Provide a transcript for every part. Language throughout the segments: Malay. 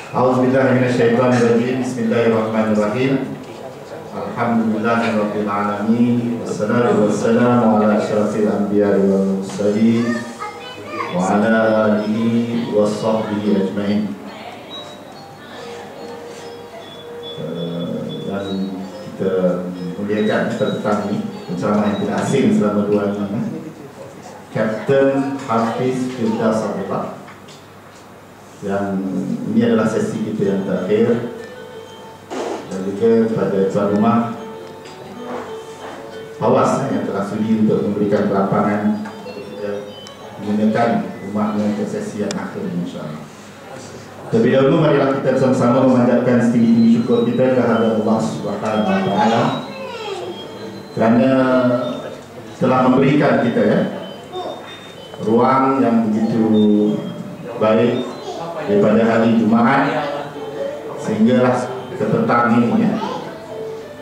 A'udzubillahi minasyaitonirrajim. Bismillahirrahmanirrahim. Alhamdulillahirabbil alamin. Wassalatu wassalamu ala asyrafil anbiya'i wal mursalin wa ala alihi washabbihi ajmain. Dan kita muliakan petang ini bersama yang tidak asing selama 2 hari, Kapten Hafiz Firdaus Abdullah. Yang ini adalah sesi kita yang terakhir. Dan juga pada tuan rumah Awas yang telah sudi untuk memberikan kelapangan untuk kita menggunakan rumahnya untuk sesi yang akhir, insyaAllah. Terlebih dahulu marilah kita bersama-sama memanjatkan setinggi-tinggi syukur kita kehadirat Allah Subhanahu wa Ta'ala kerana telah memberikan kita ruang yang begitu baik daripada hari Jumaat sehinggalah ke petang ini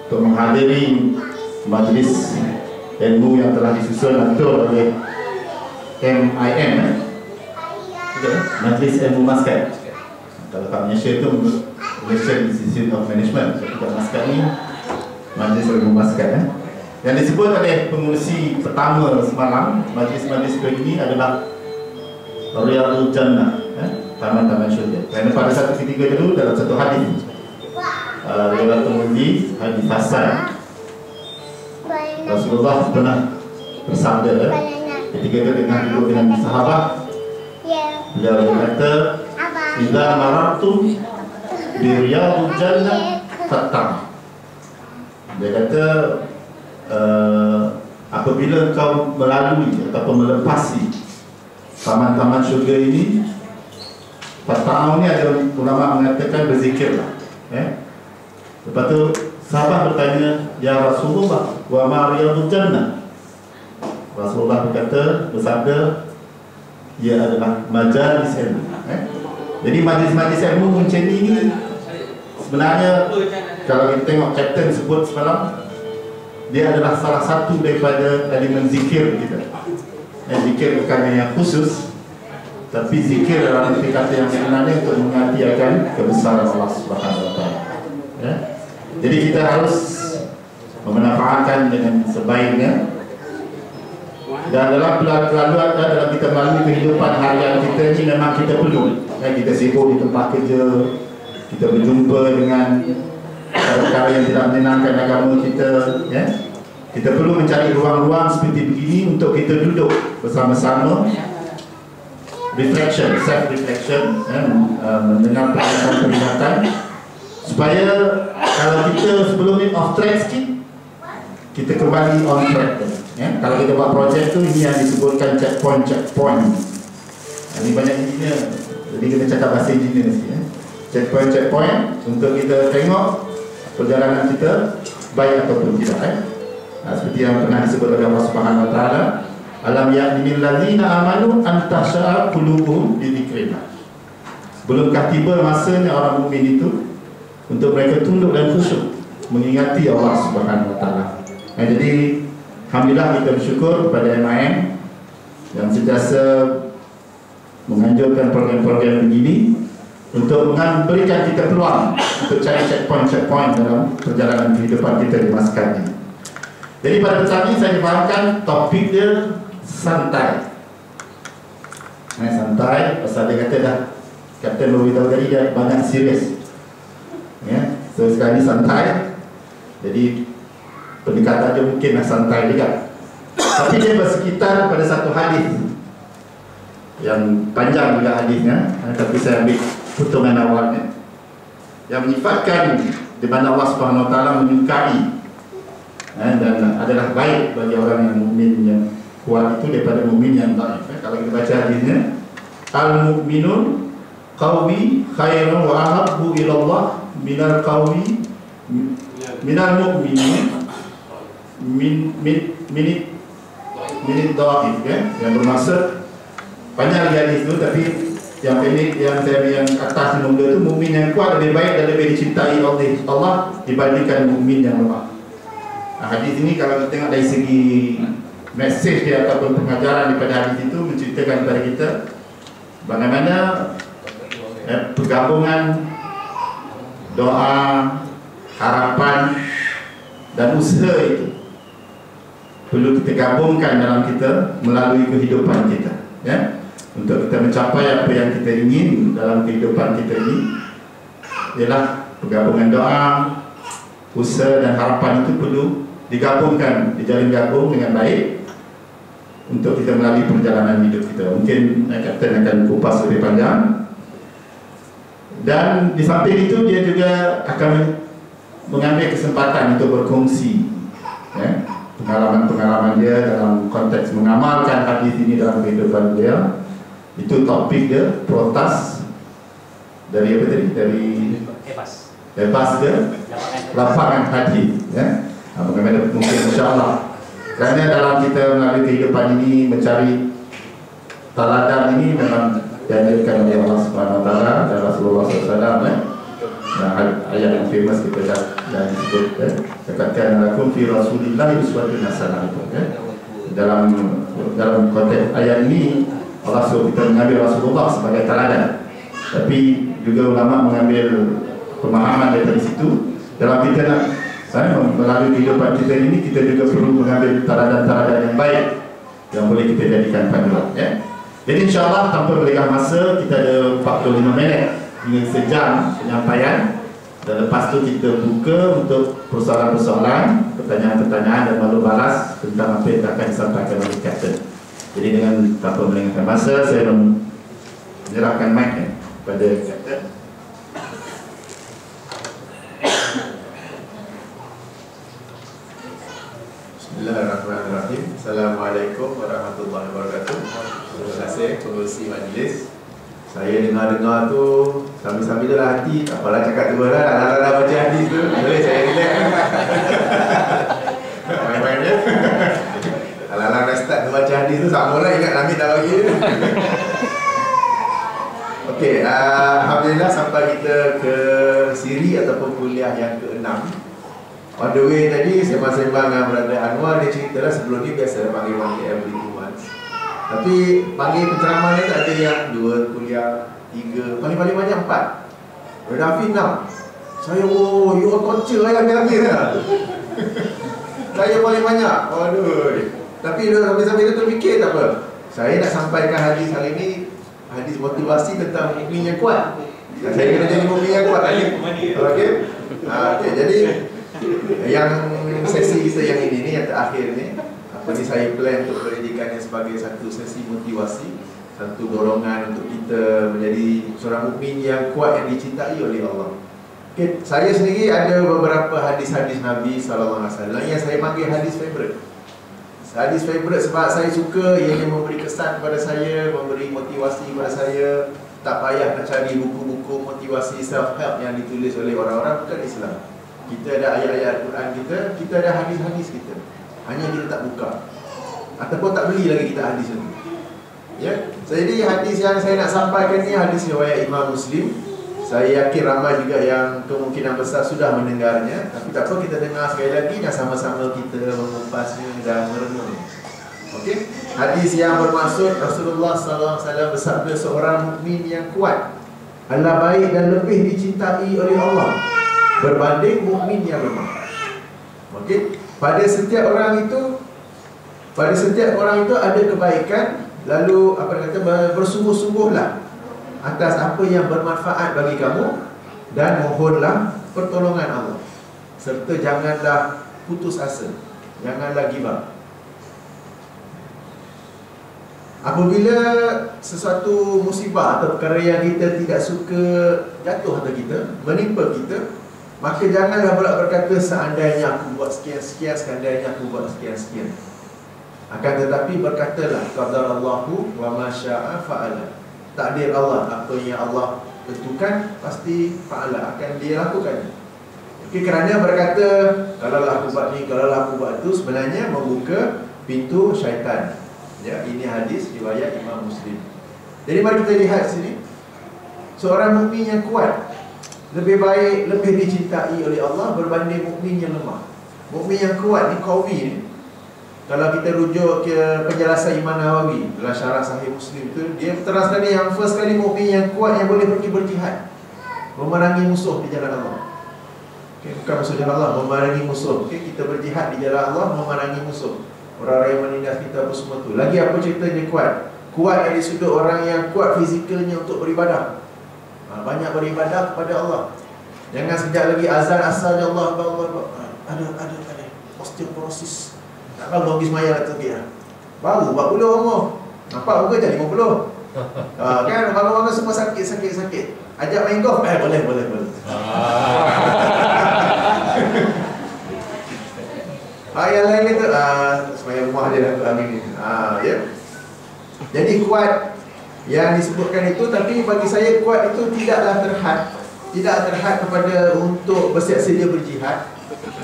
untuk menghadiri majlis ilmu yang telah disusun atur oleh MIM, Majlis Ilmu Maskat. Kalau kat Malaysia itu Malaysian Institute of Management, tapi kat Maskat ni Majlis Ilmu Maskat. Yang disebut oleh pengurusi pertama semalam majlis-majlis begini adalah Riyadul Jannah, taman-taman syurga. Kerana pada satu ketika dulu dalam satu hadis riwayat Tirmizi, hadis hasan, Rasulullah pernah bersabda ketika dia duduk dengan sahabat, beliau berkata, "Idza marartum bi riyadil jannah fattaqu." Dia kata, apabila kau melalui ataupun melepasi taman-taman syurga ini, fattaqu ni ada ulama mengatakan berzikirlah. Lepas tu sahabat bertanya, "Ya Rasulullah, wa ma riyadul jannah?" Rasulullah bersabda, ia adalah majalis ilmu. Jadi majlis-majlis ilmu macam ini sebenarnya kalau kita tengok kapten sebut semalam, dia adalah salah satu daripada elemen zikir kita. Zikir bukannya yang khusus, tapi zikir dalam arti kata yang sebenarnya untuk mengingati akan kebesaran Allah Subhanahu wa Ta'ala. Jadi kita harus memanfaatkan dengan sebaiknya. Dan dalam dalam kita melalui kehidupan harian kita ni memang kita perlu. Kita sibuk di tempat kerja, kita berjumpa dengan perkara yang tidak menyenangkan agama kita. Kita perlu mencari ruang-ruang seperti begini untuk kita duduk bersama-sama, reflection, self-reflection, mendengar peringatan supaya kalau kita sebelum ni off track sikit, kita kembali on track. Kalau kita buat projek tu, ini yang disebutkan checkpoint. Ini banyak engineer, jadi kita cakap bahasa engineer sikit. Checkpoint untuk kita tengok perjalanan kita baik ataupun tidak. Seperti yang pernah disebut oleh Allah Subhanahu wa Ta'ala, "Alam ya'ni lil ladzina amanu an tahsha'a qulubuhum bi dzikrillah." Belumkah tiba masanya orang mukmin itu untuk mereka tunduk dan khusyuk mengingati Allah Subhanahu wa Ta'ala. Jadi alhamdulillah kita bersyukur kepada MIM yang sentiasa menganjurkan program-program begini untuk memberikan kita peluang untuk cari checkpoint dalam perjalanan kehidupan kita di maskan ini. Jadi pada petang ini saya difahamkan topik dia santai. Santai pasal dia kata dah Kapten beritahu tadi dia banyak serius. So sekarang ni santai. Jadi pendekatan dia mungkinlah santai juga. Tapi dia bersekitar pada satu hadis yang panjang juga hadisnya, tapi saya ambil potongan awalnya yang menyifatkan di mana Allah Subhanahu wa Ta'ala menyukai dan adalah baik bagi orang yang mukmin yang kuat itu daripada mukmin yang dhaif. Kalau kita baca hadisnya, al-mu'minun qawi khairun wa ahabbu ila Allah minal qawi minal mu'minin minit dhaif, yang bermaksud panjang lagi hadis itu, tapi yang pendek yang atas nombor itu, mukmin yang kuat lebih baik dan lebih dicintai oleh Allah dibandingkan mukmin yang lemah. Hadis ini kalau kita tengok dari segi mesej dia ataupun pengajaran daripada hadis itu menceritakan kepada kita bagaimana pergabungan doa, harapan dan usaha itu perlu kita gabungkan dalam kita melalui kehidupan kita, ya, untuk kita mencapai apa yang kita ingin dalam kehidupan kita ini. Ialah pergabungan doa, usaha dan harapan itu perlu digabungkan, dijalin gabung dengan baik untuk kita melalui perjalanan hidup kita. Mungkin Kapten akan kupas lebih panjang. Dan di samping itu dia juga akan mengambil kesempatan untuk berkongsi, ya, pengalaman-pengalaman dia dalam konteks mengamalkan hadis ini dalam kehidupan dia. Itu topik dia, protas dari apa tadi? Dari bebas ke lapangan hadis, ya. Bagaimana mungkin insyaAllah, kerana dalam kita melalui kehidupan ini mencari teladan ini memang dianjurkan oleh Allah Subhanahu Wa Taala dan Rasulullah SAW, ya. Ayat yang famous kita dah disebut, ya. Katakan lakum fi Rasulillah uswatun hasanah, ya. Dalam konteks ayat ini Allah suruh kita mengambil Rasulullah sebagai teladan, tapi juga ulama mengambil pemahaman dari situ. Dalam kita nak melalui kehidupan kita ini, kita juga perlu mengambil teladan-teladan yang baik yang boleh kita jadikan panduan, ya. Jadi insyaAllah tanpa melengah masa, kita ada 45 minit hingga sejam penyampaian, dan lepas tu kita buka untuk persoalan-persoalan, pertanyaan-pertanyaan dan maklum balas tentang apa yang akan disampaikan oleh Kapten. Jadi dengan tanpa melengahkan masa, saya menyerahkan mic kepada Kapten. Bismillahirrahmanirrahim. Assalamualaikum warahmatullahi wabarakatuh. Terima kasih pengurusi majlis. Saya dengar-dengar tu sambil-sambil dalam hati, tak apalah cakap tu lah, alang-alang baca hadis tu, boleh saya relax. Main-main je. Alang-alang dah start baca hadis tu, sama lah ingat Namid dah bagi. Okey, alhamdulillah sampai kita ke siri ataupun kuliah yang ke-6. On the way tadi, sembang-sembang dengan Brother Anwar, dia cerita lah sebelum ni biasa panggil-panggil every 2 months. Tapi panggil penceramah ni tak ada yang 2 kuliah, 3, paling-paling banyak 4. Brother Hafiz 6. Saya, oh, you all torture lah yang habis lah. Saya paling banyak, aduh. Tapi sambil-sambil tu fikir tak apa. Saya nak sampaikan hadis hari ni, hadis motivasi tentang mukmin yang kuat. Dan saya kena jadi mukmin yang kuat tadi. Okey. Okey, jadi yang sesi kita yang ini ni, yang terakhir ni, apa ni, saya plan untuk menjadikannya sebagai satu sesi motivasi, satu dorongan untuk kita menjadi seorang mukmin yang kuat, yang dicintai oleh Allah. Okay, saya sendiri ada beberapa hadis-hadis Nabi SAW yang saya panggil hadis favorite. Hadis favorite sebab saya suka ianya memberi kesan kepada saya, memberi motivasi kepada saya. Tak payah nak cari buku-buku motivasi self-help yang ditulis oleh orang-orang bukan Islam. Kita ada ayat-ayat Al-Quran kita ada hadis-hadis kita. Hanya kita tak buka ataupun tak beli lagi kita hadis itu. Ya. Jadi hadis yang saya nak sampaikan ni hadis riwayat Imam Muslim. Saya yakin ramai juga yang kemungkinan besar sudah mendengarnya. Tapi tak apa, kita dengar sekali lagi dan sama-sama kita mengupasnya dan merenung. Okey. Hadis yang bermaksud Rasulullah SAW bersabda, seorang mukmin yang kuat adalah baik dan lebih dicintai oleh Allah berbanding mukmin yang lemah. Okey, pada setiap orang itu ada kebaikan, lalu apa kata, bersungguh-sungguhlah atas apa yang bermanfaat bagi kamu dan mohonlah pertolongan Allah, serta janganlah putus asa, janganlah give up. Apabila sesuatu musibah atau perkara yang kita tidak suka jatuh atas kita, menimpa kita, maka janganlah pula berkata seandainya aku buat sekian-sekian, seandainya aku buat sekian-sekian. Akan tetapi berkatalah qadarallahu wa ma syaa fa'ala. Takdir Allah, apa yang Allah tentukan pasti fa'ala, akan dia lakukan. Okay, kerana berkata kalaulah aku buat ni, kalaulah aku buat itu, sebenarnya membuka pintu syaitan. Ya, ini hadis riwayat Imam Muslim. Jadi mari kita lihat sini. Seorang mukmin yang kuat lebih baik, lebih dicintai oleh Allah berbanding mukmin yang lemah. Mukmin yang kuat ni, qawi ni, kalau kita rujuk ke penjelasan Imam Nawawi dalam syarah Sahih Muslim tu, dia terang sekali yang first kali mukmin yang kuat yang boleh pergi berjihad, memerangi musuh di jalan Allah. Bukan musuh jalan Allah, memerangi musuh. Kita berjihad di jalan Allah, memerangi musuh, orang-orang yang menindas kita apa semua tu. Lagi apa cerita dia kuat? Kuat dari sudut orang yang kuat fizikalnya untuk beribadah, banyak beribadah kepada Allah. Jangan sekejap lagi azan asalnya Allah ada osteoporosis, tak bangun pergi semayang lah tu dia. Baru 40 umur, nampak muka macam 50. Kan bangun-bangun semua sakit. Ajak main golf, boleh. Yang lain itu semayang rumah je lah amin ni. Ya. Jadi kuat yang disebutkan itu, tapi bagi saya kuat itu tidaklah terhad kepada untuk bersiap sedia berjihad,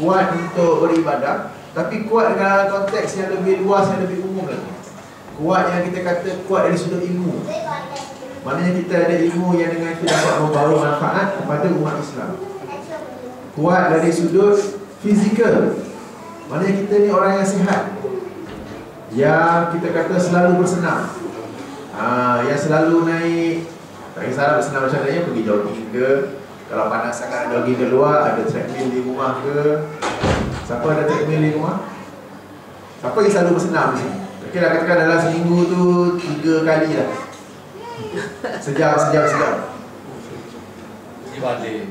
kuat untuk beribadah, tapi kuat dalam konteks yang lebih luas, yang lebih umum lagi. Kuat yang kita kata kuat dari sudut ilmu, maknanya kita ada ilmu yang dengan itu dapat membawa manfaat kepada umat Islam. Kuat dari sudut fizikal, maknanya kita ni orang yang sihat, yang kita kata selalu bersenam, yang selalu naik, tak kisahlah bersenam macam mana, pergi jogging ke, kalau panas sangat jogging keluar, ada treadmill di rumah ke. Siapa ada treadmill di rumah? Siapa yang selalu bersenam di sini? Okey lah, katakan dalam seminggu tu 3 kali lah, sejam. Ini balik.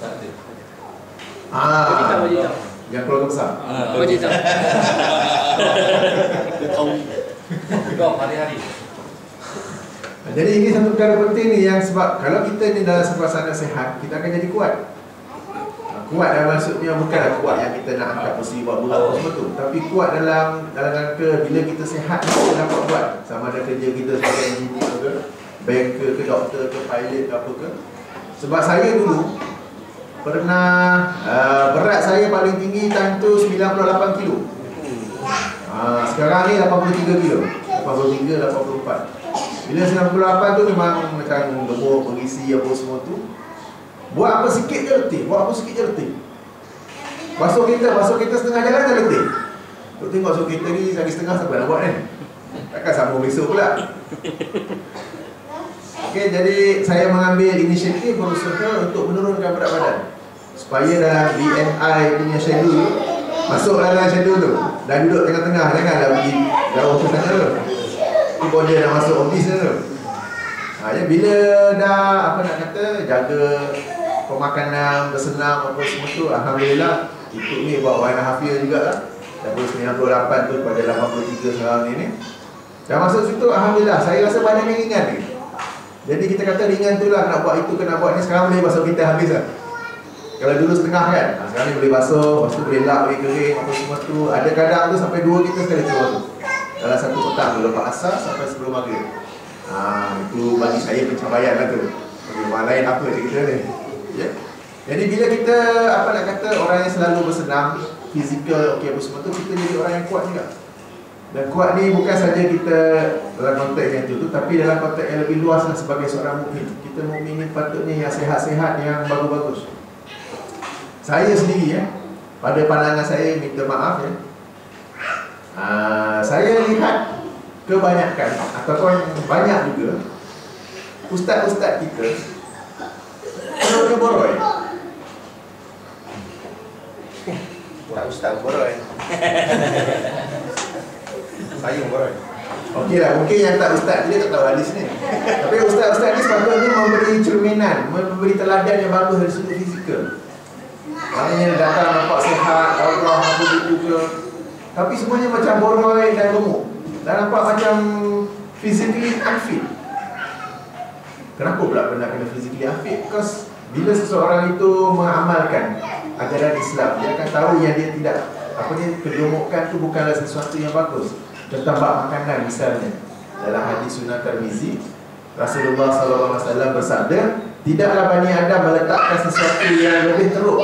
Tak ada. Yang keluarga besar. Wajib tak? Kau hari-hari. Jadi ini satu perkara penting ni, yang sebab kalau kita ni dalam suasana sehat, kita akan jadi kuat. Kuat dalam maksudnya bukanlah kuat yang kita nak angkat besi buat berat semua tu, tapi kuat dalam rangka bila kita sehat kita dapat buat, sama ada kerja kita sebagai engineer ke, banker ke, doktor ke, pilot ke apa ke. Sebab saya dulu pernah berat saya paling tinggi time tu 98 kilo. Sekarang ni 83 kilo, 83, 84. Bila 98 tu memang macam gemuk, mengisi apa semua tu. Buat apa sikit je letih, Basuh kereta setengah jalan dah letih. Tu tengok basuh kereta ni lagi setengah sampai nak buat kan. Takkan sambung besok pula. Okey, jadi saya mengambil inisiatif berusaha untuk menurunkan berat badan, supaya dalam BMI punya schedule masuk dalam schedule tu, dan duduk tengah-tengah, janganlah pergi jauh ke sana tu. Itu border dah masuk office tu. Ya, bila dah jaga pemakanan, bersenam apa semua tu, alhamdulillah ikut ni buat 1.5 year jugalah. Daripada 98 tu pada 83 sekarang ni. Dah masuk situ, alhamdulillah saya rasa badan yang ringan ni. Jadi kita kata ringan tu lah, nak buat itu ke nak buat ni, sekarang boleh basuh kita habis lah. Kalau dulu setengah kan, sekarang ni boleh basuh, lepas tu boleh lap, boleh kering apa semua tu. Ada kadang tu sampai 2 kita sekali keluar tu dalam satu petang, lepas asar sampai sebelum maghrib. Itu bagi saya pencapaian lah tu. Bagi orang lain apa je kita ni. Ya? Jadi bila kita orang yang selalu bersenam, fizikal okey apa semua tu, kita jadi orang yang kuat juga. Dan kuat ni bukan saja kita dalam konteks yang tu, tapi dalam konteks yang lebih luas lah sebagai seorang mukmin. Kita mukmin ni patutnya yang sehat-sehat, yang bagus-bagus. Saya sendiri pada pandangan saya, minta maaf saya lihat kebanyakan ataupun banyak juga ustaz-ustaz kita perlu boroi. Tak ustaz boroi. Saya boroi. Okeylah, mungkin yang tak ustaz dia tak tahu hadis ni. Tapi ustaz-ustaz ni sepatutnya memberi cerminan, memberi teladan yang bagus dari sudut fizikal. Maknanya datang nampak sihat, Allah apa gitu ke. Tapi semuanya macam boroi dan gemuk. Dan nampak macam physically unfit. Kenapa pula pernah kena physically unfit? Because bila seseorang itu mengamalkan ajaran Islam, dia akan tahu yang dia tidak, kegemukan itu bukanlah sesuatu yang bagus. Tentang bab makanan misalnya, dalam hadis Sunan Tirmizi, Rasulullah SAW bersabda, tidaklah Bani Adam meletakkan sesuatu yang lebih teruk,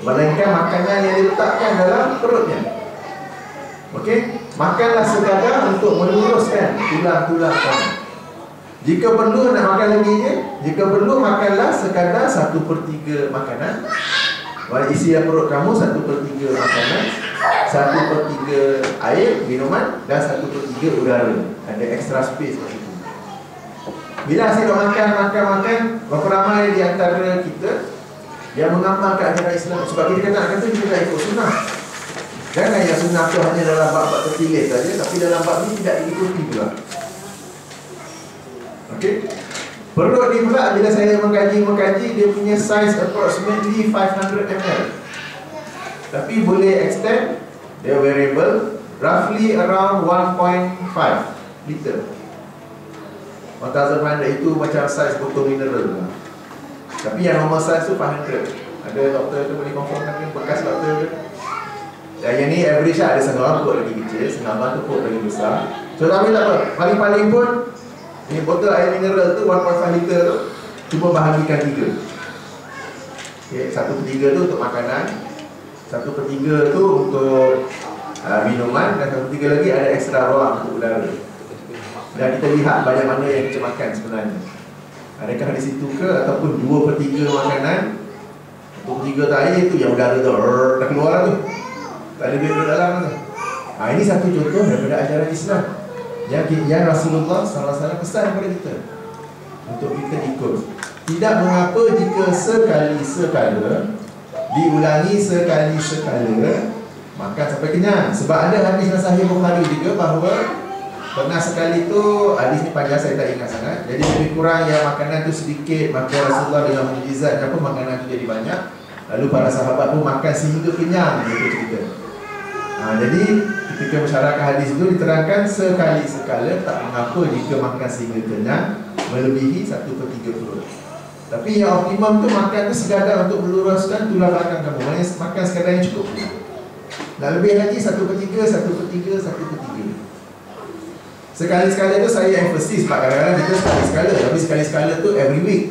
melainkan makanan yang diletakkan dalam perutnya. Okey, makanlah sekadar untuk meluruskan tulang-tulang kamu. Jika perlu nak makan lagi je, jika perlu makanlah sekadar 1/3 makanan. Isi dalam perut kamu 1/3 makanan, 1/3 air, minuman, dan 1/3 udara. Ada extra space kat situ. Bila saya dah makan, berapa ramai di antara kita yang mengamalkan ajaran Islam? Sebab kita kata kita tak ikut sunnah. Jangan yang sunnah tu hanya dalam bab-bab terpilih saja, tapi dalam bab ni tidak diikuti pula. Okey. Perut ni pula bila saya mengkaji dia punya size approximately 500 ml. Tapi boleh extend, dia variable, roughly around 1.5 liter. 1500 itu macam size botol mineral lah. Tapi yang normal size tu 500. Ada doktor tu boleh confirmkan ke? Bekas doktor ke? Yang ni average lah, ada setengah orang lagi kecil, setengah orang tu lagi besar. So tapi tak apa, paling-paling pun ni botol air mineral tu 1.5 liter tu cuba bahagikan 3. Okay, 1/3 tu untuk makanan, 1/3 tu untuk minuman, dan 1/3 lagi ada ekstra ruang untuk udara. Dan kita lihat banyak mana yang kita makan sebenarnya. Adakah di situ ke, ataupun 2/3 makanan, 2/3 tu air tu yang udara tu dah keluar tu, tak ada duit dalam tu. Ini satu contoh daripada ajaran Islam yang Rasulullah SAW pesan kepada kita untuk kita ikut. Tidak mengapa jika sekali-sekala diulangi sekali-sekala makan sampai kenyang. Sebab ada hadis dalam Sahih Bukhari juga bahawa pernah sekali tu, hadis ni panjang saya tak ingat sangat, jadi lebih kurang yang makanan tu sedikit, maka Rasulullah dengan mukjizat apa makanan tu jadi banyak. Lalu para sahabat pun makan sehingga kenyang, gitu cerita. Jadi ketika masyarakat hadis itu diterangkan sekali-sekala, tak mengapa jika makan sehingga kenyang melebihi 1/3 perut. Tapi yang optimum tu makan tu sekadar untuk meluruskan tulang belakang kamu. Maksudnya makan sekadar yang cukup. Nak lebih lagi 1/3, 1/3, 1/3. Sekali-sekala tu saya emphasis, sebab kadang-kadang kita sekali-sekala, tapi sekali-sekala tu every week.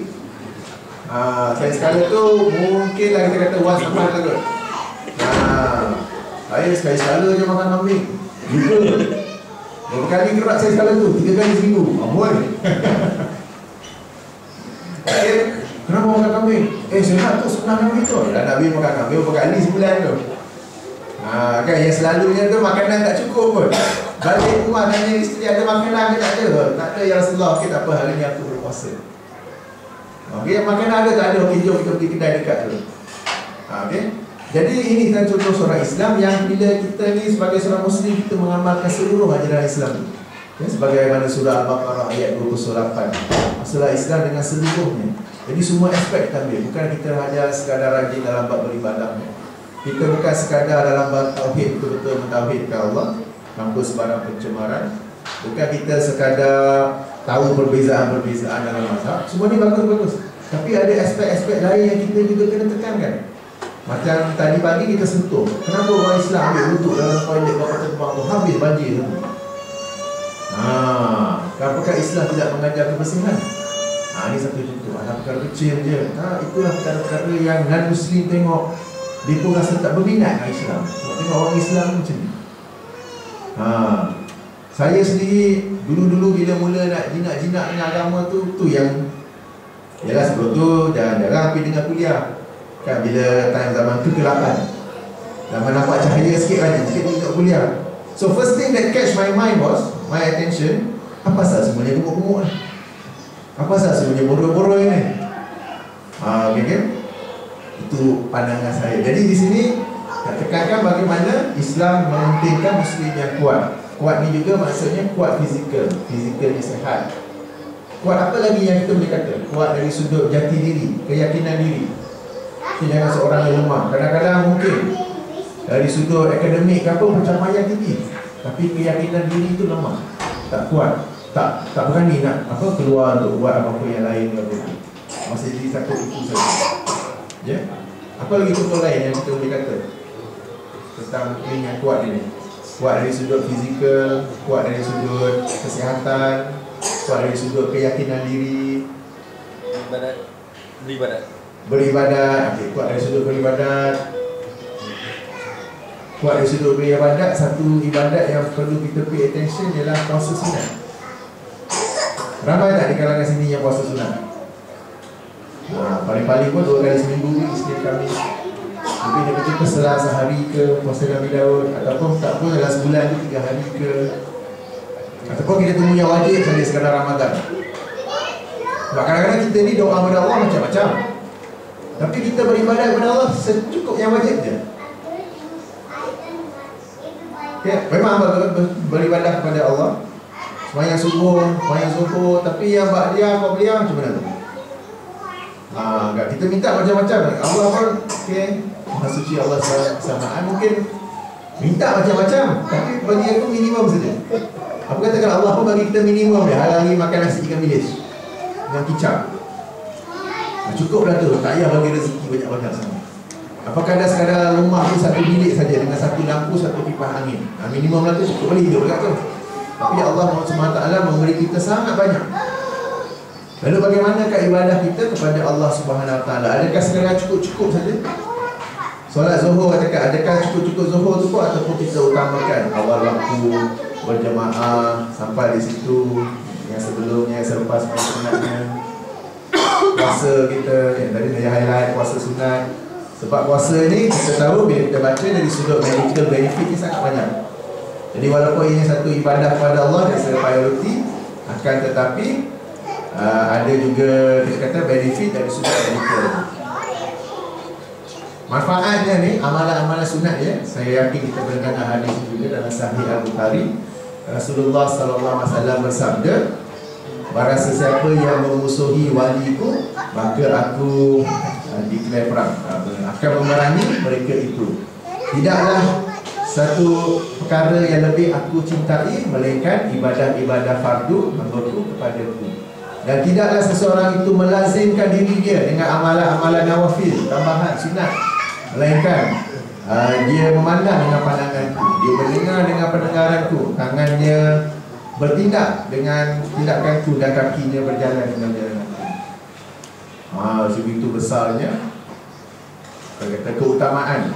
Sekali-sekala tu mungkinlah kita kata once a month lah kot. Saya sekali-sekala je makan kambing. Juga. Berapa kali gerak saya sekala tu? 3 kali seminggu. Amuan. Okay. Kenapa makan kambing? Sehat tu sunnah Nabi tu. Dah Nabi makan kambing berapa kali sebulan tu. Kan yang selalunya tu makanan tak cukup pun. Balik rumah tanya isteri ada makanan ke tak ada? Tak ada ya Rasulullah. Okay, tak apa, hari ni aku berpuasa. Okay, makanan ada tak ada? Okay, jom kita pergi kedai dekat tu. Okay. Jadi ini kan contoh seorang Islam yang bila kita ni sebagai seorang Muslim, kita mengamalkan seluruh ajaran Islam. Ya, sebagaimana surah Al-Baqarah ayat 28. Masalah Islam dengan seluruhnya. Jadi semua aspek kita ambil. Bukan kita hanya sekadar rajin dalam bab beribadah. Kita bukan sekadar dalam bab tauhid, betul-betul mentauhidkan Allah tanpa sebarang pencemaran. Bukan kita sekadar tahu perbezaan-perbezaan dalam mazhab. Semua ni bagus-bagus. Tapi ada aspek-aspek lain yang kita juga kena tekankan. Macam tadi pagi kita sentuh, kenapa orang Islam ambil wuduk dalam toilet kapal terbang tu habis banjir tu? Apakah Islam tidak mengajar kebersihan? Ini satu contoh. Ada perkara kecil je. Itulah perkara-perkara yang non-Muslim tengok, dia pun rasa tak berminat dengan Islam. Tengok orang Islam macam ni. Saya sendiri dulu-dulu bila mula nak jinak-jinak dengan agama tu yang yalah sebelum tu jarang pergi dengar kuliah. Kan bila time zaman tu ke-8, zaman nampak cahaya sikit lagi, sikit tengok kuliah. So first thing that catch my mind was, my attention, apa asal semuanya gemuk-gemuk ni? Apa asal semuanya boroi-boroi ni? Okay kan? Itu pandangan saya. Jadi di sini nak tekankan bagaimana Islam mementingkan Muslim yang kuat. Kuat ni juga maksudnya kuat fizikal, fizikalnya sehat. Kuat apa lagi yang kita boleh kata? Kuat dari sudut jati diri, keyakinan diri. Jangan seorang yang lemah. Kadang-kadang mungkin dari sudut akademik apa pencapaian tinggi, tapi keyakinan diri itu lemah, tak kuat, tak berani nak keluar untuk buat apa-apa yang lain masih jadi takut itu saja. Apa lagi contoh lain yang kita boleh kata tentang mungkin yang kuat ini? Kuat dari sudut fizikal, kuat dari sudut kesihatan, kuat dari sudut keyakinan diri, beribadat. Okay, kuat dari sudut beribadat. Kuat dari sudut beribadat, satu ibadat yang perlu kita pay attention ialah puasa sunat. Ramai tak di kalangan sini yang puasa sunat? Paling-paling pun 2 kali seminggu, Isnin Khamis. Mungkin dia berjumpa setelah sehari ke puasa Nabi Daud, ataupun tak pun dalam sebulan tu 3 hari ke, ataupun kita tunggu yang wajib saja sekadar Ramadan. Sebab kadang-kadang kita ni doa kepada Allah macam-macam, tapi kita beribadah kepada Allah secukup yang wajib je. Okay, memang beribadah kepada Allah, sembahyang subuh, sembahyang zuhur, tapi yang ba'diyah, qabliyah macam mana tu? Kita minta macam-macam. Allah pun okay, Maha suci Allah samaan, mungkin minta macam-macam, tapi bagi aku minimum saja. Apa katakan Allah pun bagi kita minimum dia. Hari-hari makan nasi ikan bilis dengan kicap, cukuplah tu, tak payah bagi rezeki banyak-banyak sama. Apakah ada sekadar rumah tu satu bilik saja dengan satu lampu, satu kipas angin, minimum lah tu, cukup boleh hidup dekat tu. Tapi Allah SWT memberi kita sangat banyak. Lalu bagaimanakah ibadah kita kepada Allah SWT? Adakah sekadar cukup-cukup saja? Solat zuhur katakan, adakah cukup-cukup zuhur tu pun, ataupun kita utamakan awal waktu berjemaah sampai di situ, yang sebelumnya, selepas sunatnya. Puasa kita, yang tadi saya highlight puasa sunat. Sebab puasa ni kita tahu bila kita baca dari sudut medical benefit ni sangat banyak. Jadi walaupun ini satu ibadah kepada Allah dan secara priority, akan tetapi ada juga kita kata benefit dari sudut medical. Manfaatnya ni, amalan-amalan sunat ya. Saya yakin kita mendengar hadis juga dalam Sahih Al-Bukhari. Rasulullah SAW bersabda, barang sesiapa yang memusuhi waliku, maka aku declare perang, akan memerangi mereka itu. Tidaklah satu perkara yang lebih aku cintai melainkan ibadah-ibadah fardu hambaku kepadaku. Dan tidaklah seseorang itu melazimkan diri dia dengan amalan-amalan nawafil, tambahan sunat, melainkan dia memandang dengan pandanganku, dia mendengar dengan pendengaranku, tangannya bertindak dengan tindakanku, dan kakinya berjalan dengan jalanku. Sebegitu besarnya kata keutamaan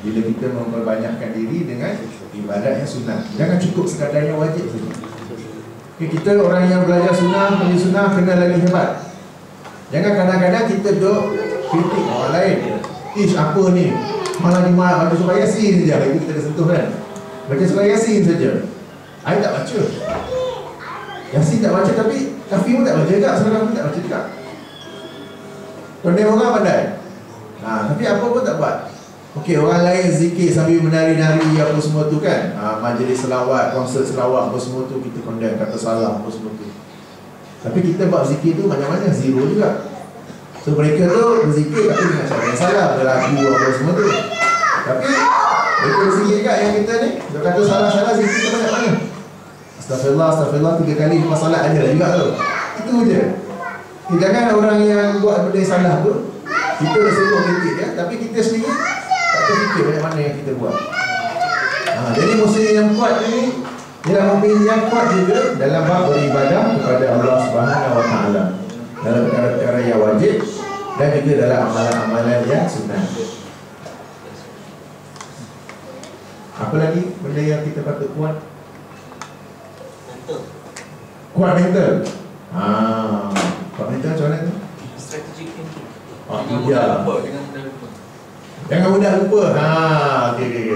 bila kita memperbanyakkan diri dengan ibadat yang sunat. Jangan cukup sekadar yang wajib saja. Kita orang yang belajar sunnah, belajar sunnah kena lagi hebat. Jangan kadang-kadang kita duk kritik orang lain. Apa ni? Malah ni malah baca surah Yasin saja. Itu kita dah sentuh kan. Baca surah Yasin saja. I tak baca. Yasin tak baca, tapi Kafi pun tak baca juga. Surah pun tak baca juga. Pandai orang pandai. Tapi apa pun tak buat. Okey, orang lain zikir sambil menari-nari apa semua tu kan. Majlis selawat, konsert selawat apa semua tu kita condemn, kata salah apa semua tu. Tapi kita buat zikir tu macam-mana, zero juga. So mereka tu berzikir tapi dengan cara yang salah, berlagu apa semua tu. Tapi mereka berzikir kat yang kita ni, dia kata salah-salah zikir tu banyak mana. Astagfirullah, astagfirullah 3 kali lepas salat ada juga tu. Itu je. Jangan orang yang buat benda salah tu kita dah suruh kritik dia, tapi kita sendiri tak terfikir banyak mana yang kita buat. Jadi muslim yang kuat ni ialah mukmin yang kuat juga dalam bab beribadah kepada Allah Subhanahu Wa Taala, dalam perkara-perkara yang wajib dan juga dalam amalan-amalan yang sunat. Apa lagi benda yang kita patut kuat? Kuat mental. Kuat mental macam mana tu? Strategic thinking. Jangan mudah lupa. Jangan mudah lupa. Okey.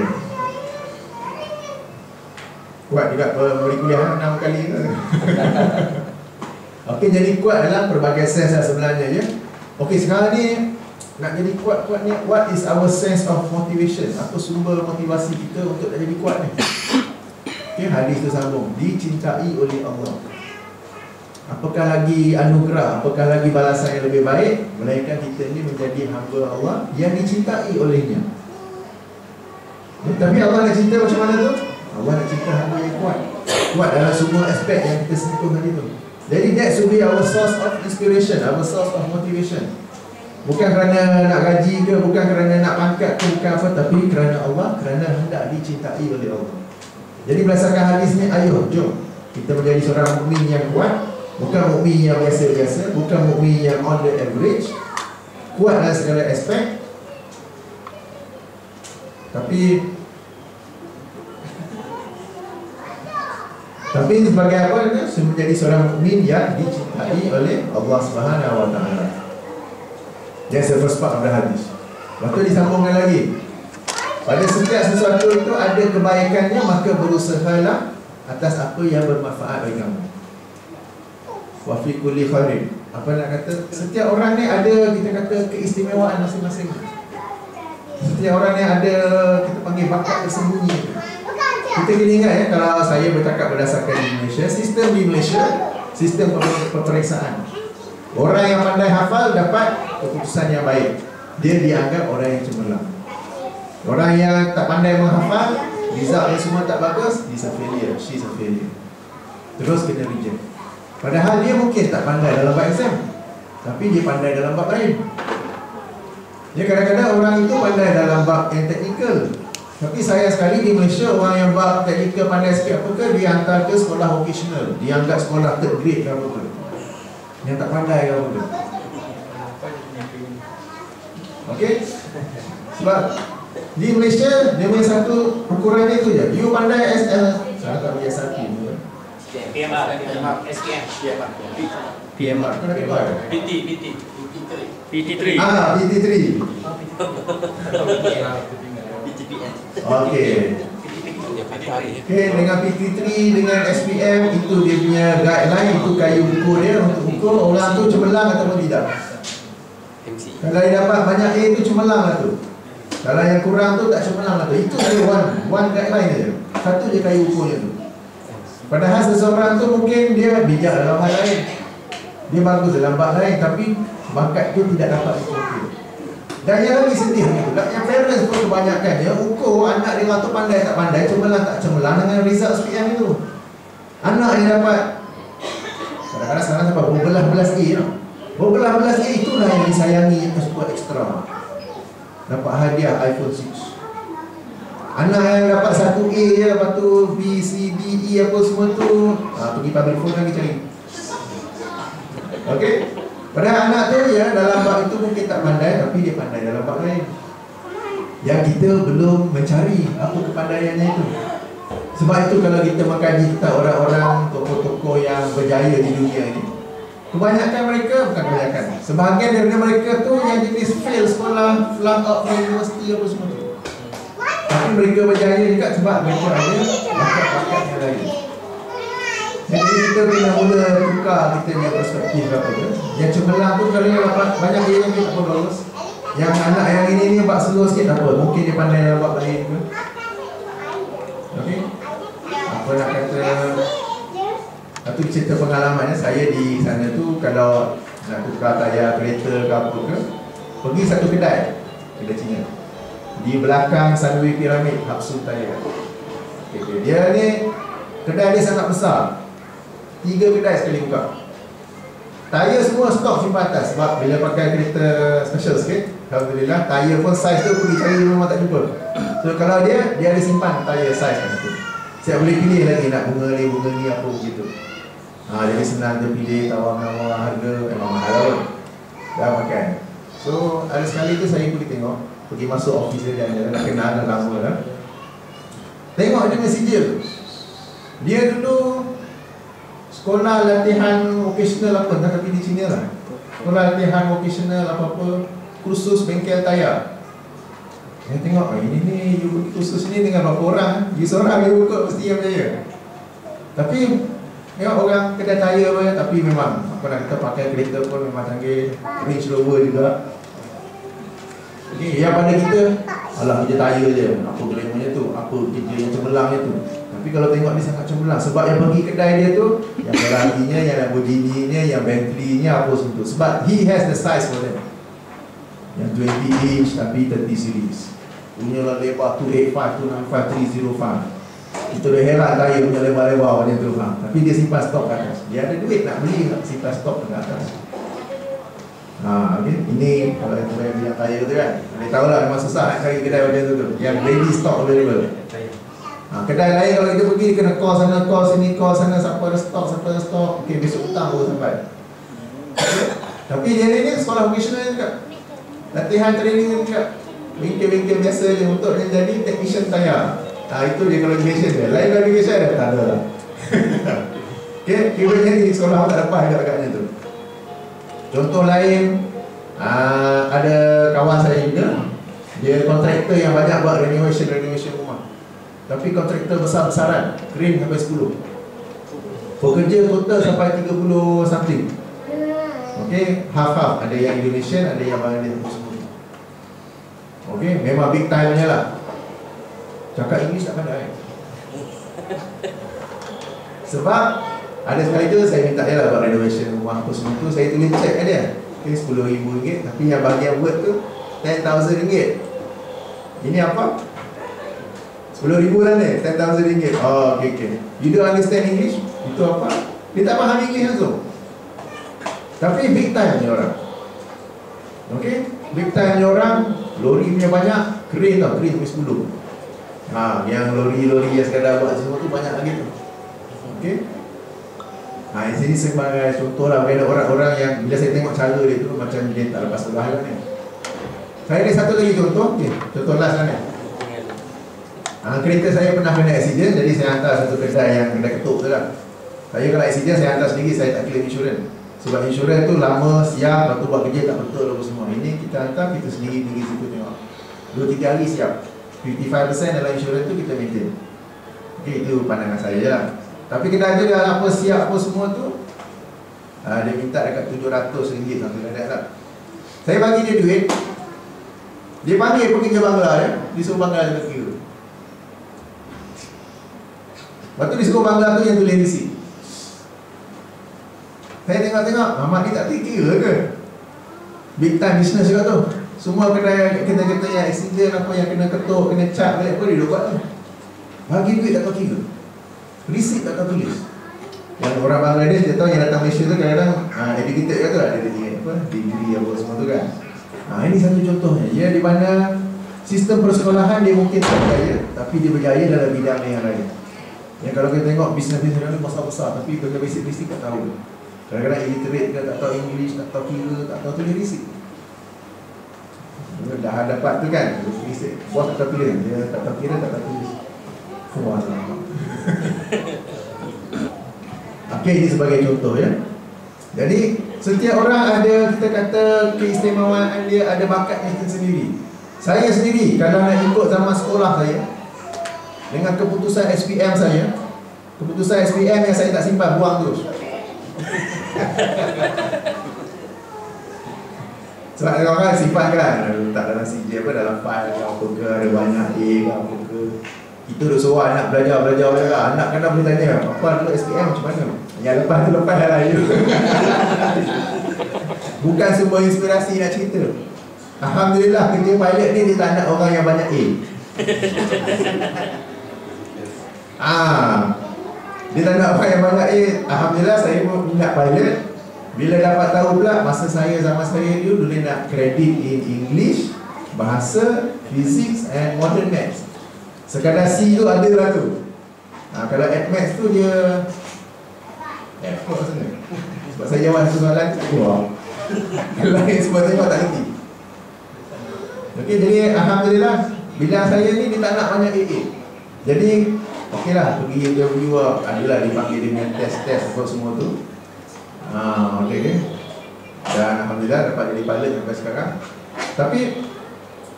Kuat juga beri kuliah 6 kali ke? Okey, jadi kuat dalam pelbagai sense lah sebenarnya ya. Okey, sekarang ni nak jadi kuat ni, what is our sense of motivation? Apa sumber motivasi kita untuk nak jadi kuat ni? Okey, hadis tu sambung, dicintai oleh Allah. Apakah lagi anugerah, apakah lagi balasan yang lebih baik melainkan kita ni menjadi hamba Allah yang dicintai olehnya. Tapi Allah nak cinta macam mana tu? Allah nak cinta hamba yang kuat. Kuat dalam semua aspek yang kita sentuh tadi tu. Jadi that should be our source of inspiration, our source of motivation. Bukan kerana nak gaji ke, bukan kerana nak pangkat ke, bukan apa, tapi kerana Allah, kerana hendak dicintai oleh Allah. Jadi berdasarkan hadis ni, ayo jom kita menjadi seorang mukmin yang kuat. Bukan mukmin yang biasa-biasa, bukan mukmin yang on the average, kuat dalam segala aspek. Tapi sebagai apa dia? Menjadi seorang mukmin yang dicintai oleh Allah Subhanahu Wa Taala. That's the first part of the hadis. Lepas tu disambungkan lagi. Pada setiap sesuatu itu ada kebaikannya, maka berusahalah atas apa yang bermanfaat bagi kamu. Wa fi kulli khairin. Apa nak kata? Setiap orang ni ada, kita kata, keistimewaan masing-masing. Setiap orang ni ada, kita panggil bakat tersembunyi. Kita kena ingat ya, kalau saya bercakap berdasarkan di Malaysia, sistem peperiksaan. Orang yang pandai hafal dapat keputusan yang baik. Dia dianggap orang yang cemerlang. Orang yang tak pandai menghafal, result yang semua tak bagus, he's a failure, she's a failure. Terus kena reject. Padahal dia mungkin tak pandai dalam bab exam, tapi dia pandai dalam bab lain. Dia kadang-kadang orang itu pandai dalam bab yang teknikal, tapi sayang sekali di Malaysia, orang yang bab teknikal pandai sikit apa ke, dia hantar ke sekolah vocational, dia anggap sekolah third grade ke apa ke, yang tak pandai ke apa ke. Okey? Sebab di Malaysia, dia punya satu ukurannya itu je. You pandai SL, saya tak punya satu PMR, SKM, PMR, PT3. PT3. PTPN. Okey. Okey, dengan PT3, dengan SPM, itu dia punya guideline, itu kayu ukur dia untuk ukur orang tu cemerlang ataupun tidak. Kalau dia dapat banyak A tu cemerlang lah tu. Kalau yang kurang tu tak cemerlang lah tu. Itu dia one guideline je. Satu je kayu ukurnya tu. Padahal seseorang tu mungkin dia bijak dalam hal lain, dia bagus dalam bab lain, tapi bakat tu tidak dapat diukur. Dan yang lagi sedih ni pula, yang parents pun kebanyakan dia ukur anak dia tu pandai tak pandai, cemerlang tak cemerlang dengan result SPM itu. Anak yang dapat kadang-kadang sekarang sampai berbelas-belas A tau. Berbelas-belas A itulah yang disayangi, yang super ekstra. Dapat hadiah iPhone 6. Anak yang dapat 1A je, lepas tu B, C, D, E apa semua tu, pergi public phone lagi cari. Okey? Padahal anak tu ya, dalam bab itu mungkin tak pandai, tapi dia pandai dalam bab lain. Yang kita belum mencari apa kepandaiannya itu. Sebab itu kalau kita mengkaji tentang orang-orang, tokoh-tokoh yang berjaya di dunia ini, kebanyakan mereka, bukan kebanyakan, sebahagian daripada mereka tu yang jenis fail sekolah, flunk out from university apa semua tu. Tapi mereka berjaya juga sebab mereka ada bakat-bakat yang lain. Jadi kita kena mula tukar kita punya perspektif apa tu. Yang cemerlang tu kalau dia dapat banyak dia yang tak bagus. Yang anak yang ini ni buat slow sikit tak apa. Mungkin dia pandai dalam bab lain ke. Okey. Apa nak kata, satu cerita pengalamannya, saya di sana tu kalau nak tukar tayar kereta ke apa ke, pergi satu kedai Cina. Di belakang Sunway Pyramid, Hapsul Tayar. Okay. Dia ni, kedai dia sangat besar, 3 kedai sekali buka. Tayar semua stok simpan atas. Sebab bila pakai kereta special sikit, alhamdulillah, tayar pun size tu pergi cari memang tak jumpa. So kalau dia ada simpan tayar size macam tu. Saya boleh pilih lagi nak bunga ni apa begitu. Jadi senang dia pilih, tawar-tawar harga, memang mahal lah. Dah pakai. So ada sekali tu saya pergi tengok, pergi masuk office dia nak kenal dah lama dah. Tengok dia punya sijil. Dia dulu sekolah latihan vocational apa, tak tapi di China lah. Sekolah latihan vocational apa-apa, kursus bengkel tayar. Saya tengok, ini ni you pergi kursus ni dengan berapa orang? You seorang yang buka mesti yang berjaya. Tapi tengok orang kedai tayar pun, tapi memang apa nak kita pakai kereta pun memang canggih, Range Rover juga. Okay, yang pada kita, alah kerja tayar je, apa glamournya tu, apa kerja yang cemerlangnya tu. Tapi kalau tengok dia sangat cemerlang, sebab yang pergi kedai dia tu, yang Ferrari-nya, yang Lamborghini-nya, yang Bentley-nya, apa semua tu. Sebab he has the size for them. Yang 20 inch tapi 30 series. Punya lebar 285, 295, 305. Kita dah heran tayar punya lebar-lebar macam tu. Tapi dia simpan stok kat atas. Dia ada duit nak beli, nak simpan stok kat atas. Okay. Ini kalau yang bilang tayar tu kan, anda tahu lah memang susah nak cari kedai macam tu. Yang ready stock available. Kedai lain kalau kita pergi, kena call sana, call sini, call sana, siapa ada stok. Okay, besok petang baru sampai. Okay. Tapi dia ni sekolah vocational juga, latihan training juga, bengkel-bengkel biasa je untuk dia jadi technician tayar. Itu dia qualification dia. Lain qualification dia tak ada lah. Okay, kira-kira ni sekolah tak dapat agak-agaknya tu. Contoh lain, ada kawan saya juga, Dia kontraktor yang banyak buat renovation rumah. Tapi kontraktor besar-besaran, crane sampai 10. Pekerja total sampai 30 something. Okay, half-half. Ada yang Indonesian, ada yang Bangladesh semua. Okay, memang big time nya lah. Cakap English tak pandai. Sebab ada sekali tu saya minta dia lah buat renovation rumah apa semua tu, saya tulis check kat dia. Okay, RM10,000, tapi yang bagian buat tu RM10,000. Ini apa? RM10,000 lah ni, RM10,000. Oh, okay. You don't understand English? Itu apa? Dia tak faham English langsung. Tapi big time ni orang. Okay, big time ni orang. Lori punya banyak, crane tau, crane sampai 10. Yang lori-lori yang sekadar buat semua tu banyak lagi tu. Okay. Di sini sebagai contoh lah, ada orang-orang yang bila saya tengok cara dia tu macam dia tak lepas sebelah lah ni. Saya ada satu lagi contoh, contoh last lah ni. Kereta saya pernah kena accident, jadi saya hantar satu kedai yang kedai ketuk tu lah. Saya kalau accident saya hantar sendiri, saya tak claim insurans. Sebab insurans tu lama, siap, lepas tu buat kerja tak betul apa semua. Ini kita hantar, kita sendiri pergi situ tengok 2-3 hari siap. 55% dalam insurans tu kita maintain. Okay, itu pandangan saya je lah. Tapi kedai tu dah apa siap apa semua tu, dia minta dekat RM700 sampai kadang lah. Saya bagi dia duit, dia panggil pekerja Bangla dia, disuruh Bangla dia kira. Lepas tu disuruh Bangla tu yang tulis receipt. Saya tengok-tengok, Mamat ni tak kira ke? Big time business juga tu. Semua kedai kita yang accident apa yang kena ketuk, kena cat balik apa dia buat tu. Bagi duit tak tahu kira. Receipt tak tahu tulis. Yang orang Bangladesh dia tahu yang datang Malaysia tu kadang-kadang educated ke tu lah, dia tinggi apa, degree apa semua tu kan. Ini satu contohnya. Dia di mana sistem persekolahan dia mungkin tak berjaya, tapi dia berjaya dalam bidang yang lain. Yang kalau kita tengok bisnes-bisnes ni besar-besar, tapi benda basic-basic tak tahu. Kadang-kadang illiterate ke, tak tahu English, tak tahu kira, tak tahu tulis receipt. Dah dapat tu kan, bos tak tahu tulis, dia tak tahu kira, tak tahu tulis. Wah, okay, ini sebagai contoh ya. Jadi setiap orang ada, kita kata keistimewaan dia, ada bakatnya sendiri. Saya sendiri kalau nak ikut zaman sekolah saya, dengan keputusan SPM saya, keputusan SPM yang saya tak simpan, buang terus. Sebab orang simpan kan, letak dalam CJ apa, dalam file ke apa ke, ada banyak A ke apa ke. Kita duduk suruh anak belajar. Anak kadang boleh tanya, apa dulu SPM macam mana? Yang lepas tu dah layu. Bukan semua inspirasi nak cerita. Alhamdulillah kerja pilot ni dia tak nak orang yang banyak A. Dia tak nak orang yang banyak A. Alhamdulillah saya pun minat pilot. Bila dapat tahu pula masa zaman saya dulu nak kredit in English, bahasa, physics and modern maths. Sekadar C tu ada lah tu. Kalau Maths tu dia F maksudnya. Sebab saya jawab satu soalan tu, wah. Lain semua tengok tak kerti. Okey, jadi Alhamdulillah bidang saya ni dia tak nak banyak AA. Jadi okey lah, pergi interview lah. Adalah dipanggil dengan test-test apa semua tu. Okey. Dan Alhamdulillah dapat jadi pilot sampai sekarang. Tapi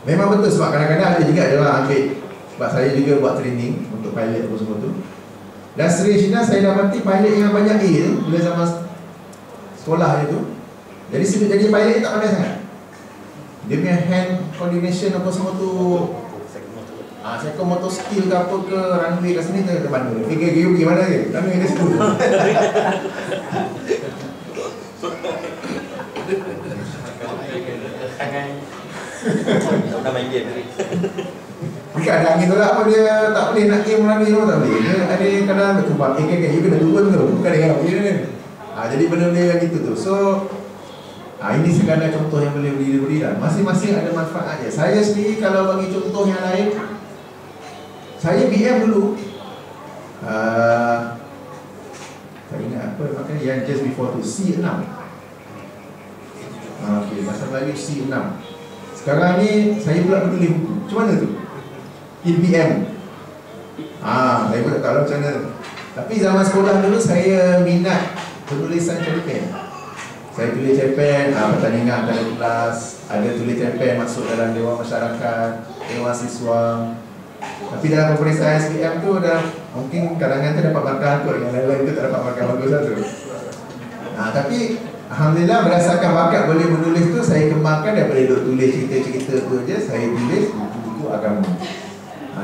memang betul sebab kadang-kadang ada juga dia orang ambil. Sebab saya juga buat training untuk pilot apa semua tu. Dan seriously saya dapati pilot yang banyak A tu bila zaman sekolah dia tu. Jadi sebelum jadi pilot tak pandai sangat. Dia punya hand coordination apa semua tu, psychomotor skill ke apa ke, runway kat sini ke mana. Fikir pergi mana ke? Runway kat situ. Tak main game tadi. Bukan ada angin tu lah, apa dia tak boleh nak game runway tu tak boleh. Dia ada kadang berkembang, you kena turun tu, bukan dia ni. Jadi benda-benda yang gitu tu. So ini sekadar contoh yang boleh beri lah. Masing-masing ada manfaatnya. Saya sendiri kalau bagi contoh yang lain, saya BM dulu. Saya ingat apa makanya yang just before tu C6. Okey, bahasa Melayu C6. Sekarang ni saya pula menulis buku. Macam mana tu? In BM. Saya pun tak tahu macam mana. Tapi zaman sekolah dulu saya minat penulisan cerpen. Saya tulis cerpen, pertandingan antara kelas. Ada tulis cerpen masuk dalam Dewan Masyarakat, Dewan Siswa. Tapi dalam peperiksaan SPM tu dah mungkin karangan tu dapat markah kot, yang lain-lain tu tak dapat markah bagus satu. Tapi alhamdulillah berdasarkan bakat boleh menulis tu, saya kembangkan daripada duk tulis cerita-cerita tu je, saya tulis buku-buku agama.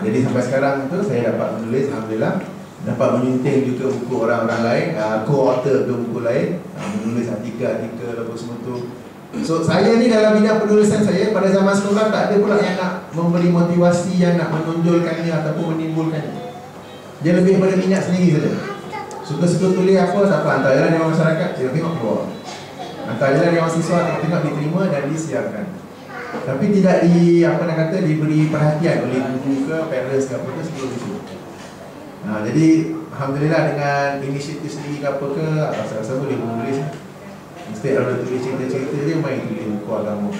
Jadi sampai sekarang tu saya dapat menulis, alhamdulillah, dapat menyunting juga buku orang-orang lain, co-author ke buku lain, menulis artikel-artikel apa semua tu. So saya ni dalam bidang penulisan saya pada zaman sekolah tak ada pula yang nak memberi motivasi, yang nak menonjolkannya ataupun menimbulkannya. Dia lebih pada minat sendiri saja. Suka-suka tulis apa, tak apa, hantar jalan Dewan Masyarakat, dia tengok keluar. Hantar jalan Dewan Siswa, tengok diterima dan disiarkan. Tapi tidak diberi perhatian oleh guru ke, parents ke apa ke sebelum itu. Jadi alhamdulillah dengan inisiatif sendiri ke apa ke, rasa-rasa boleh menulis. Instead of tulis cerita-cerita dia, main tulis buku agama.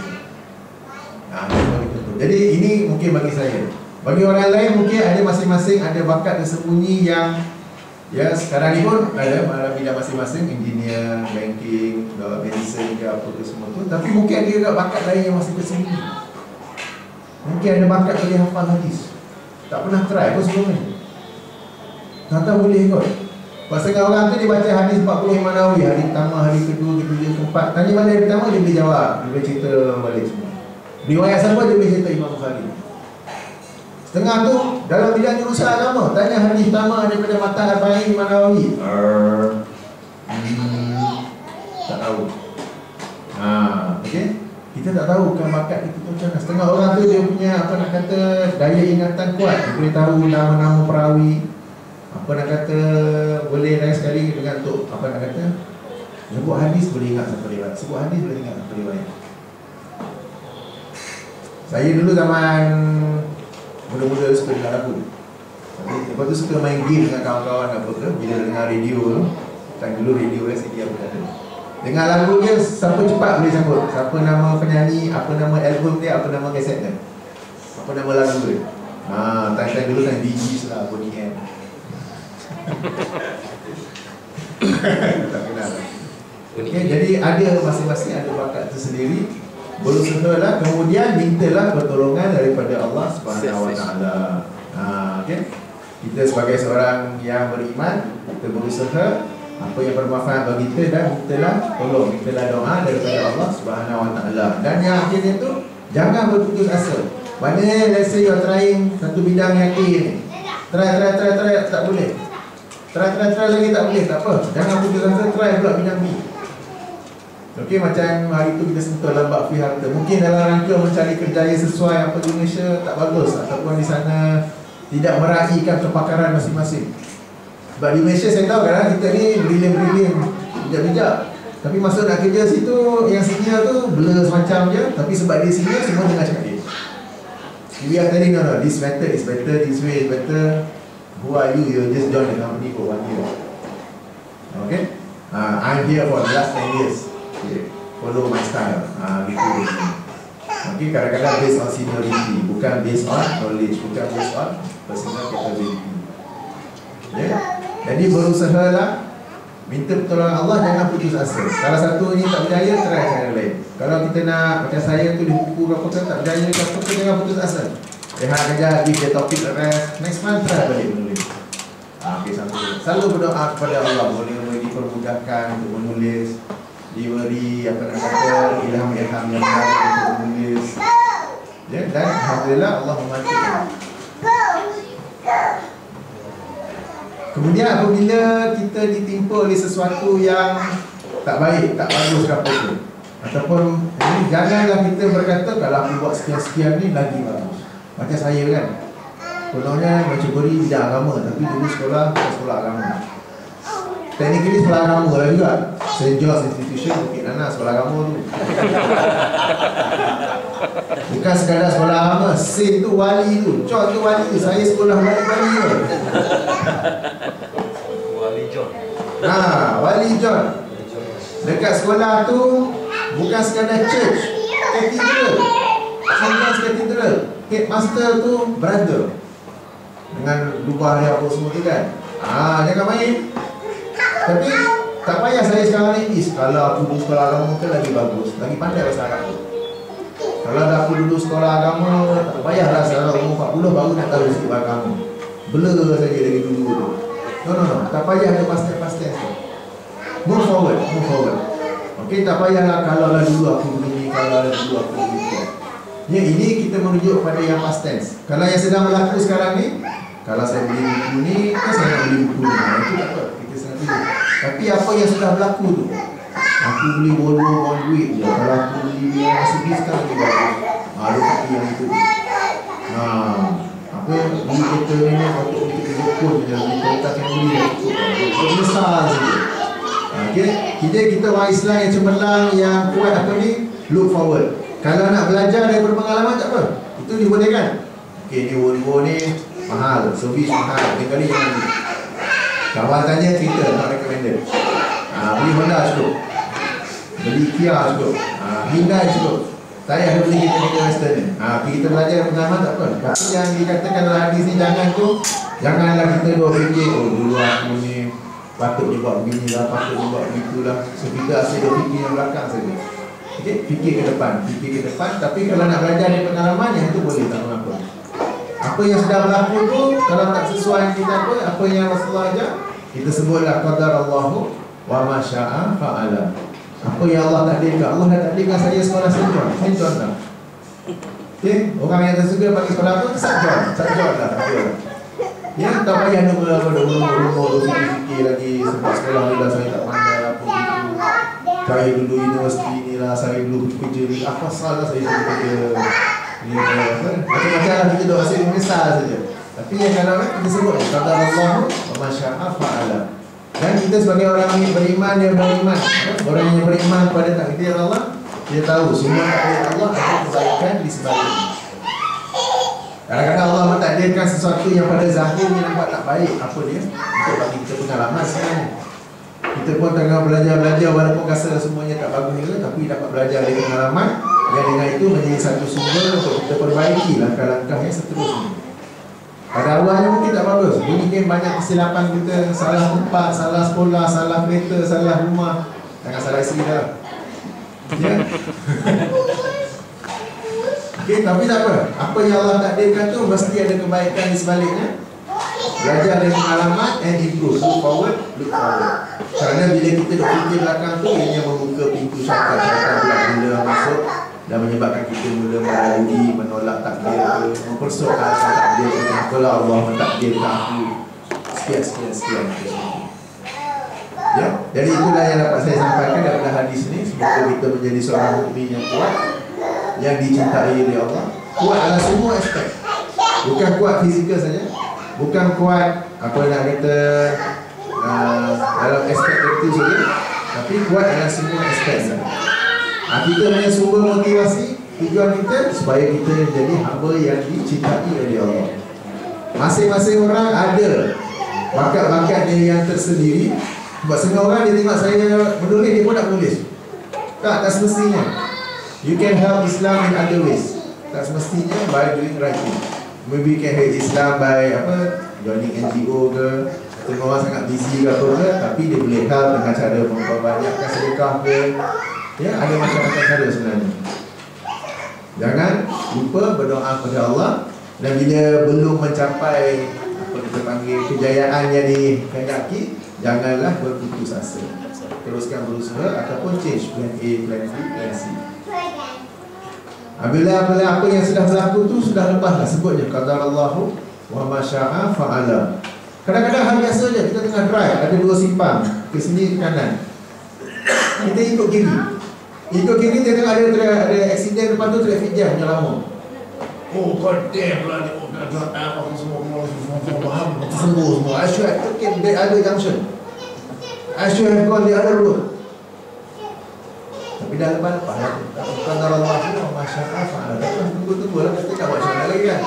Jadi ini mungkin bagi saya. Bagi orang lain mungkin ada masing-masing ada bakat tersembunyi yang ya sekarang ni pun ada dalam bidang masing-masing, engineer, banking, medicine ke apa ke semua tu. Tapi mungkin ada juga bakat lain yang masih tersembunyi. Mungkin ada bakat boleh hafal hadis, tak pernah try pun sebelum ni. Tak boleh kot. Setengah orang tu dia baca hadis 40 Imam Nawawi, hari pertama, hari kedua, ketiga, keempat. Tanya mana hari pertama, dia boleh jawab, dia boleh cerita balik semua. Riwayat siapa, dia boleh cerita Imam Bukhari. Setengah tu dalam bidang jurusan agama, tanya hadis pertama daripada Matan Arba'in Imam Nawawi. Tak tahu. Okey. Kita tak tahu kan bakat kita tu macam mana. Setengah orang tu dia punya daya ingatan kuat, dia boleh tahu nama-nama perawi. Boleh lain sekali dengan untuk sebut hadis boleh ingat satu riwayat, sebut hadis boleh ingat satu riwayat. Saya dulu zaman muda-muda suka dengar lagu. Lepas tu suka main game dengan kawan-kawan apa ke, bila dengar radio tu. Kan dulu radio CD apa ada. Dengar lagu dia, siapa cepat boleh sebut siapa nama penyanyi, apa nama album dia, apa nama kaset dia, apa nama lagu dia. Time-time dulu kan Bee Gees lah, Boney M. Tak kenal. Okay, jadi ada masing-masing ada bakat tersendiri. Berusahalah, kemudian mintalah pertolongan daripada Allah Subhanahu Wa Taala. Okay. Kita sebagai seorang yang beriman, kita berusaha apa yang bermanfaat bagi kita dan mintalah tolong, mintalah doa daripada Allah Subhanahu Wa Taala. Dan yang akhirnya tu jangan berputus asa. Mana let's say you are trying satu bidang yang A ni, try tak boleh. Try lagi tak boleh, tak apa. Jangan putus asa, try pula bidang B. Okey, macam hari tu kita sentuh dalam fi harta. Mungkin dalam rangka mencari kerjaya sesuai apa di Malaysia tak bagus, ataupun di sana tidak meraihkan kepakaran masing-masing. Sebab di Malaysia saya tahu kan kita ni brilliant, bijak-bijak. Tapi masuk nak kerja situ, yang senior tu blur semacam je. Tapi sebab dia senior, semua dengar cakap dia. We are telling no, this method is better, this way is better. Who are you? You just join the company for 1 year. Okay? I'm here for the last 10 years. Okay. Follow my style. Gitu. Okay, kadang-kadang based on seniority, bukan based on knowledge, bukan based on personal capability. Okay? Jadi berusahalah, minta pertolongan Allah, jangan putus asa. Kalau satu ni tak berjaya, try cara lain. Kalau kita nak, macam saya tu di buku apa kan tak berjaya ke apa, jangan putus asa. Rehat kejap, give the topic rest. Next month try balik menulis. Okay, selalu berdoa kepada Allah, boleh dipermudahkan untuk menulis, diberi ilham yang menarik untuk menulis. Ya, dan alhamdulillah Allah membantu. Kemudian apabila kita ditimpa oleh sesuatu yang tak baik, tak bagus ke apa tu, ataupun janganlah kita berkata kalau aku buat sekian-sekian ni lagi bagus. Macam saya kan, kononnya mencuburi bidang agama, tapi dulu sekolah agama. Technically sekolah agama lah juga, St. George Institution, Bukit Nana, sekolah agama tu. Bukan sekadar sekolah agama, Saint tu wali tu, John tu wali tu, saya sekolah wali-wali tu. Wali John. Wali John. Dekat sekolah tu bukan sekadar church, cathedral. St. John's Cathedral. Headmaster tu brother, dengan lubah dia apa semua tu kan. Jangan main. Tapi Tak payah saya sekarang ni, kalau aku duduk sekolah agama kan lagi bagus, lagi pandai bahasa Arab. Kalau dah aku duduk sekolah agama, tak payahlah sekarang umur 40 baru nak tahu sikit agama. Blur saja dari dulu tu. No. Tak payah ada past tense. Move forward. Okey, tak payahlah kalau lah dulu aku begini, kalau lah dulu aku begitu. Ya, ini kita merujuk pada yang past tense. Kalau yang sedang berlaku sekarang ni, kalau saya beli buku ni, kan saya nak beli buku ni. Itu tak apa, kita senang beli. Tapi apa yang sudah berlaku tu, aku beli Volvo on duit je. Kalau aku beli yang Mercedes kan lagi bagus. Ada tapi yang itu. Apa beli kereta ni patut beli kereta Jepun je. Beli kereta Camry dah cukup. Besar saja. Okay. Kita orang Islam yang cemerlang, yang kuat apa ni, look forward. Kalau nak belajar daripada pengalaman tak apa, itu dibolehkan. Okay, ni Volvo ni mahal, servis mahal, kali jangan beli. Kawan tanya cerita, not recommended. Beli Honda cukup, beli Kia cukup, Hyundai cukup. Tak payah beli kereta Western ni. Kita belajar pengalaman tak apa. Tapi yang dikatakan dalam hadis ni, janganlah kita dua fikir, oh dulu aku ni patut dia buat begini lah, patut dia buat begitu lah. So kita asyik dia fikir yang belakang saja. Okay? Fikir ke depan. Tapi kalau nak belajar dari pengalaman, yang itu boleh, tak mengapa. Apa yang sudah berlaku tu, kalau tak sesuai kita apa yang Rasulullah ajar, kita sebutlah qadarallahu wa ma syaa fa'ala. Apa yang Allah takdirkan, Allah dah takdirkan saya sekolah St. John lah. Okay? Orang yang tersuka bagi sekolah tu, St. John lah. Ya, tak payah nak berumur fikir lagi sebab sekolah ni lah saya tak pandai apa gitu. Saya dulu universiti ni lah, saya dulu kerja ni, apa salah saya kerja ni, macam-macam lah kita duk asyik menyesal saja. Tapi yang kalau kita sebut qadarallahu wa ma syaa fa'ala. Dan kita sebagai orang yang beriman, orang yang beriman pada takdir Allah, dia tahu semua takdir Allah ada kebaikan di sebaliknya. Kadang-kadang Allah mentakdirkan sesuatu yang pada zahirnya nampak tak baik, apa dia? Untuk bagi kita pengalaman sebenarnya. Kita pun tengah belajar walaupun rasa semuanya tak bagus juga, tapi dapat belajar dari pengalaman yang dengan itu menjadi satu sumber untuk kita perbaiki langkah-langkah yang seterusnya. Pada awalnya mungkin tak bagus, mungkin banyak kesilapan kita, salah tempat, salah sekolah, salah kereta, salah rumah. Jangan salah isteri dah. Ya. Okay, tapi tak apa. Apa yang Allah takdirkan tu mesti ada kebaikan di sebaliknya. Belajar dari pengalaman and improve. Look forward. Kerana bila kita duduk fikir belakang tu, ia membuka pintu syaitan mula masuk dan menyebabkan kita mula meragi, menolak takdir, mempersoalkan takdir. Kalau Allah mentakdirkan aku sekian. Ya, jadi itulah yang dapat saya sampaikan daripada hadis ni. Semoga kita menjadi seorang mukmin yang kuat, yang dicintai oleh Allah. Kuat dalam semua aspek. Bukan kuat fizikal saja, bukan kuat apa nak kata dalam aspek tertentu saja, tapi kuat dalam semua aspek saja. Kita punya sumber motivasi, tujuan kita supaya kita jadi hamba yang dicintai oleh Allah. Masing-masing orang ada bakat-bakat dia yang tersendiri. Sebab setengah orang dia tengok saya menulis, dia pun nak menulis. Tak semestinya. You can help Islam in other ways. Tak semestinya by doing writing. Maybe you can help Islam by joining NGO ke. Setengah orang sangat busy ke apa ke, tapi dia boleh help dengan cara memperbanyakkan sedekah ke. Ya, ada macam-macam cara sebenarnya. Jangan lupa berdoa kepada Allah. Dan bila belum mencapai apa kita panggil kejayaan yang dikehendaki, janganlah berputus asa. Teruskan berusaha ataupun change plan A, plan B, plan C. Bila apa yang sudah berlaku tu sudah lepaslah, sebutnya qadarallahu wa ma syaa fa'ala. Kadang-kadang hal biasa je, kita tengah drive, ada dua simpang, ke sini ke kanan. Kita ikut kiri, dia tengok ada accident depan tu, traffic jam punya lama. Oh god damn lah, dia apa semua faham, sembuh semua. I should have taken the other junction, I should have gone the other road. Tapi dah lepas lah. Qadarallahu wa ma syaa fa'ala. Tunggu lah, kita tak buat macam lagi kan.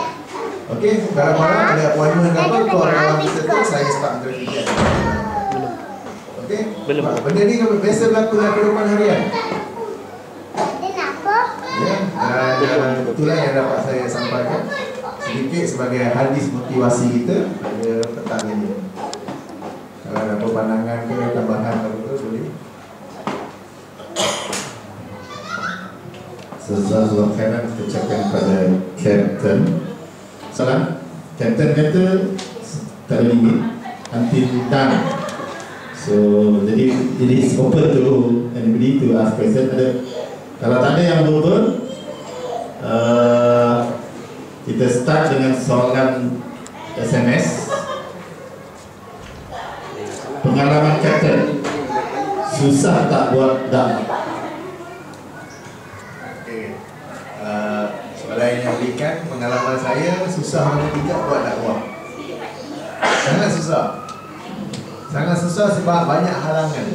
Okey, kalau korang ada appointment apa, korang kita tu saya start traffic jam. Okey? Belum. Benda ni biasa berlaku dalam kehidupan harian. Ya, dan itulah yang dapat saya sampaikan sedikit sebagai hadis motivasi kita pada petang ini. Kalau ada apa pandangan ke tambahan apa boleh. Jazakallahu khairan ucapkan kepada Captain. Salam. Captain kata tak ada limit until done. So jadi it is open to anybody to ask question. Kalau tak ada yang verbal, kita start dengan soalan SMS. Pengalaman Captain, susah tak buat dakwah? Soalan yang berikan, pengalaman saya susah atau tidak buat dakwah. Sangat susah. Sangat susah sebab banyak halangan.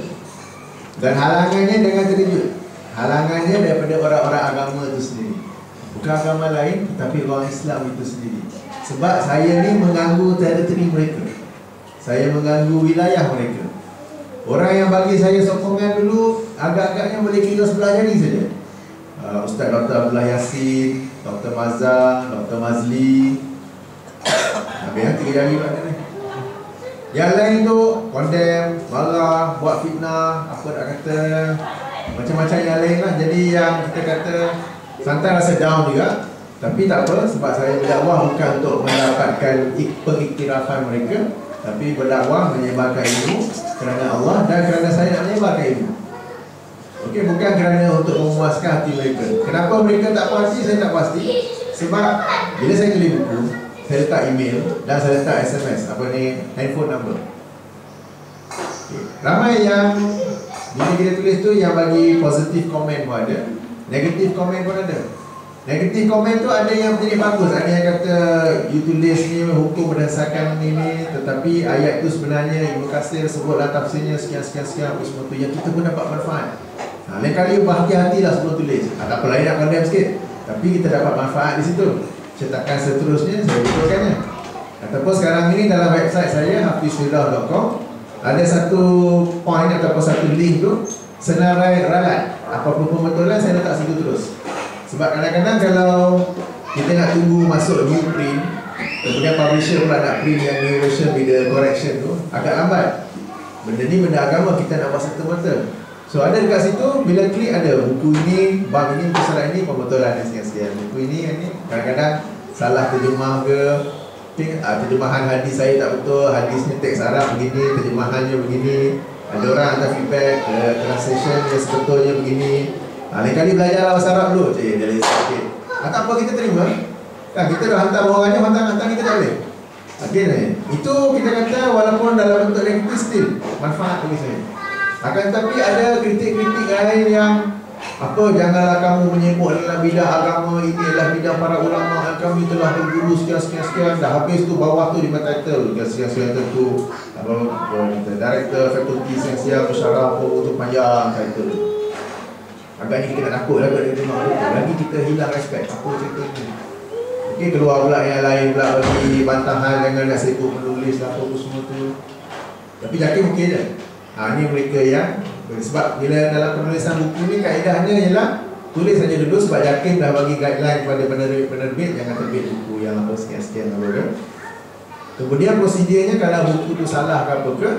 Dan halangannya dengan terkejut. Halangannya daripada orang-orang agama itu sendiri. Bukan agama lain, tetapi orang Islam itu sendiri. Sebab saya ni mengganggu teritori mereka. Saya mengganggu wilayah mereka. Orang yang bagi saya sokongan dulu, agak-agaknya boleh kira sebelah jari saja. Ustaz Dr. Abdullah Yassin, Dr. Mazhar, Dr. Mazli. Habis yang 3 jari pada ni. Yang lain tu condemn, marah, buat fitnah, apa nak kata, macam-macam yang lain lah. Jadi yang kita kata santai rasa down juga. Tapi tak apa, sebab saya berdakwah bukan untuk mendapatkan pengiktirafan mereka, tapi berdakwah menyebarkan ilmu kerana Allah dan kerana saya nak menyebarkan ilmu. Okey, bukan kerana untuk memuaskan hati mereka. Kenapa mereka tak puas hati, saya tak pasti. Sebab bila saya tulis buku, saya letak email dan saya letak SMS, apa ni, handphone number. Okay. Ramai yang bila kita tulis tu yang bagi positif komen pun ada, negatif komen pun ada. Negatif komen tu ada yang menjadi bagus, ada yang kata you tulis ni hukum berdasarkan ni, tetapi ayat tu sebenarnya Ibnu Katsir sebutlah tafsirnya sekian apa semua tu yang kita pun dapat manfaat. Lain kali berhati-hatilah sebelum tulis. Tak apa lain nak condemn sikit, tapi kita dapat manfaat di situ. Cetakan seterusnya saya betulkannya. Ataupun sekarang ini dalam website saya hafizullah.com ada satu point ataupun satu link tu senarai ralat. Apa-apa pembetulan saya letak situ terus. Sebab kadang-kadang kalau kita nak tunggu masuk new print, kemudian publisher pula nak print yang new version with the correction tu, agak lambat. Benda ni benda agama, kita nak buat serta-merta. So ada dekat situ, bila klik ada buku ini, bab ini, kesalahan ini, pembetulan sekian-sekian. Buku ini, kadang-kadang salah terjemah ke, terjemahan hadis saya tak betul, hadisnya teks Arab begini, terjemahannya begini. Ada orang hantar feedback, translation yang sebetulnya begini. Lain kali belajar bahasa Arab dulu, dia lagi sikit. Tak apa, kita terima. Kan kita dah hantar bawahannya, hantar kita tak boleh. Okay, itu kita kata walaupun dalam bentuk negatif still manfaat bagi saya. Akan tetapi ada kritik-kritik lain yang apa, janganlah kamu menyebut adalah bidah agama, ini adalah bidah para ulama, kami telah berguru sekian-sekian. Dah habis tu bawah tu di title sekian-sekian tu apa director fakulti sekian bersyarah apa tu panjang title. Agaknya kita nak takut lah kalau dia tengok tu. Lagi kita hilang respect. Apa cerita ni? Okay, keluar pula yang lain pula bagi bantahan, jangan nak sibuk menulis lah apa semua tu. Tapi yakin mungkin je. Ini mereka yang, sebab bila dalam penulisan buku ni kaedahnya ialah tulis saja dulu, sebab Jakim dah bagi guideline kepada penerbit jangan terbit buku yang apa sekian-sekian apa ke. Kemudian prosedurnya kalau buku tu salah ke apa ke,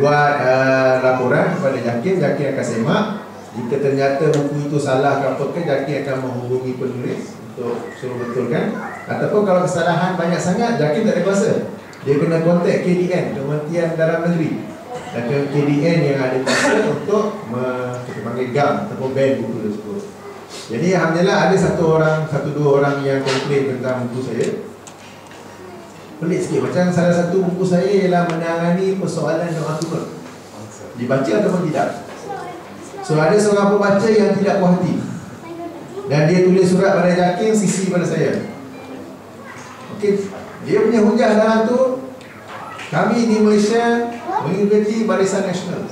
buat laporan kepada Jakim akan semak. Jika ternyata buku itu salah ke apa ke, Jakim akan menghubungi penulis untuk suruh betulkan. Ataupun kalau kesalahan banyak sangat, Jakim tak ada kuasa, dia kena kontak KDN, Kementerian Dalam Negeri, dan KDN yang ada kuasa untuk kita panggil GAM ataupun ban buku tersebut. Jadi alhamdulillah ada satu dua orang yang komplain tentang buku saya. Pelik sikit, macam salah satu buku saya ialah menangani persoalan doa kunut, dibaca ataupun tidak. So ada seorang pembaca yang tidak puas hati dan dia tulis surat pada Jakim, CC pada saya. Okey, dia punya hujah dalam tu, kami di Malaysia mengikuti Barisan Nasional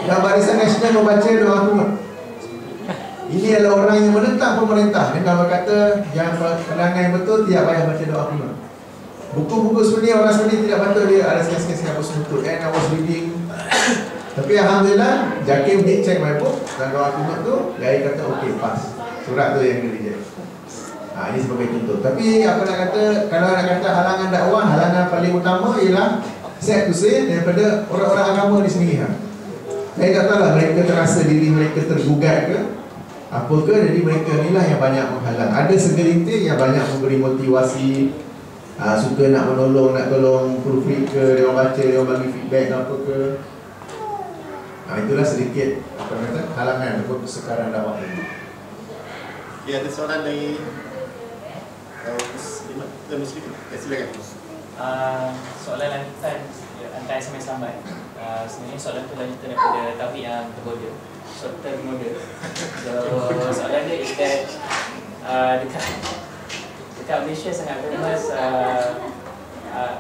dan Barisan Nasional membaca doa kunut. Ini adalah orang yang menentang pemerintah dengan berkata yang pandangan yang betul tidak payah baca doa kunut. Buku-buku sebenarnya orang sebenarnya tidak patut dia ada sekian-sekian apa semua. And I was reading. Tapi alhamdulillah Jakim did check my book dan doa kunut tu dia kata okey, pass. Surat tu yang dia reject. Ini sebagai contoh. Tapi apa nak kata, kalau nak kata halangan dakwah, halangan paling utama ialah sad to say daripada orang-orang agama di sini. Saya tak tahu lah mereka terasa diri mereka tergugat ke apa ke, jadi mereka inilah yang banyak menghalang. Ada segelintir yang banyak memberi motivasi, suka nak menolong, nak tolong proofread ke, dia orang baca, dia orang bagi feedback apa ke. Itulah sedikit apa kata halangan untuk sekarang dakwah ini. Ya, ada soalan dari Muslim. Silakan. Soalan lanjutan hantar SMS lambat. Sebenarnya soalan tu lanjutan daripada topik yang tergoda, short term model. So soalan dia is that dekat Malaysia sangat famous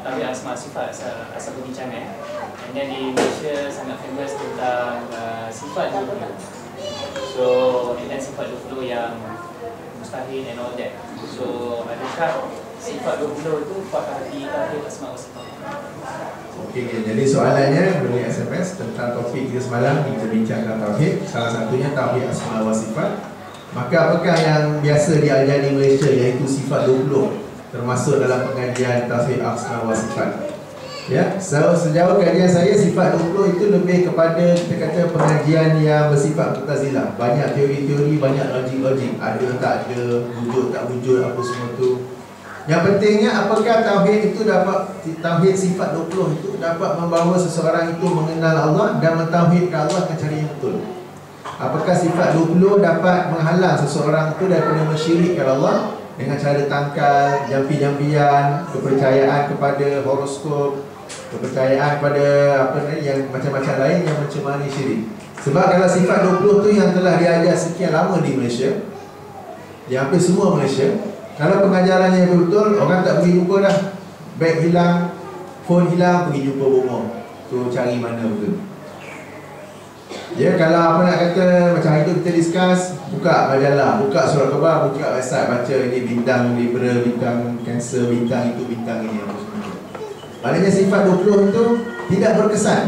tauhid asma sifat asal perbincangan. And then di Malaysia sangat famous tentang sifat 20. So and then sifat 20 yang mustahil and all that. So adakah sifat 20 itu pakar hati tauhid asma wa sifat? Okey, jadi soalannya melalui SMS tentang topik kita semalam, kita bincangkan tauhid, salah satunya tauhid asma wa sifat. Maka apakah yang biasa diajari di Malaysia, iaitu sifat 20, termasuk dalam pengajian tauhid asma wa sifat? Ya, sejauh kajian saya, sifat 20 itu lebih kepada kita kata pengajian yang bersifat Mu'tazilah. Banyak teori-teori, banyak logik-logik, ada tak ada, wujud tak wujud, apa semua tu. Yang pentingnya apakah tauhid itu dapat, tauhid sifat 20 itu dapat membawa seseorang itu mengenal Allah dan mentauhidkan Allah dengan cara yang betul. Apakah sifat 20 dapat menghalang seseorang itu daripada mensyirikkan Allah dengan cara tangkal, jampi-jampian, kepercayaan kepada horoskop, kepercayaan kepada apa ni, yang macam-macam lain yang mencemari syirik. Sebab kalau sifat 20 tu yang telah diajar sekian lama di Malaysia, di hampir semua Malaysia, kalau pengajarannya betul, orang tak pergi jumpa dah. Beg hilang, phone hilang, pergi jumpa bomoh. So cari mana betul. Ya, kalau apa nak kata, macam hari tu kita discuss, buka majalah, buka surat khabar, buka website, baca ini bintang Libra, bintang Cancer, bintang itu, bintang ini, apa semua. Maknanya sifat 20 itu tidak berkesan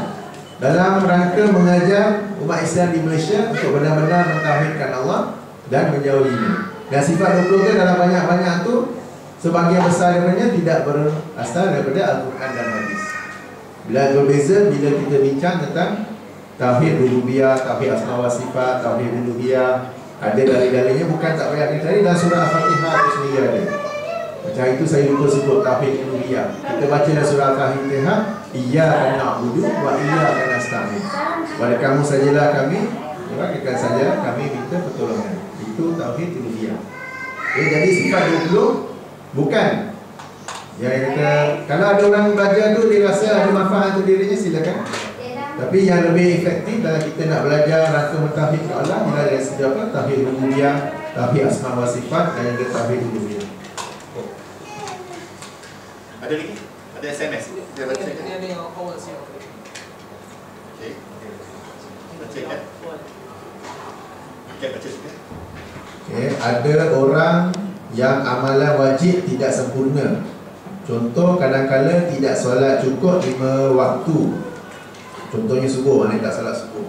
dalam rangka mengajar umat Islam di Malaysia untuk benar-benar mentauhidkan Allah dan menjauhinya. Dan sifat 20 itu dalam banyak-banyak tu, sebahagian besar daripadanya tidak berasal daripada Al-Quran dan Hadis. Bila berbeza bila kita bincang tentang tauhid rububiyah, tauhid asma wa sifat, tauhid uluhiyah, ada dalil-dalilnya, bukan tak payah dicari, dalam surah Al-Fatihah itu sendiri ada. Macam itu saya lupa sebut tauhid uluhiyah. Kita baca dalam surah Al-Fatihah, iyyaka na'budu wa iyyaka nasta'in. Pada kamu sajalah kami, dekat saja kami minta pertolongan. Itu tauhid uluhiyah. Jadi sifat 20 bukan yang kata, kalau ada orang belajar tu dia rasa ada manfaat untuk dirinya, silakan. Tapi yang lebih efektif dalam kita nak belajar rangka mentauhid ke Allah ialah dari segi apa? Tauhid rububiyah, tauhid asma wa sifat dan juga tauhid uluhiyah. Ada lagi? Ada SMS? Dia baca kan? Ada yang awal siap. Okey. Baca kan? Okey, baca sikit. Okay, ada orang yang amalan wajib tidak sempurna. Contoh, kadang-kadang tidak solat cukup 5 waktu. Contohnya subuh, mana tak solat subuh.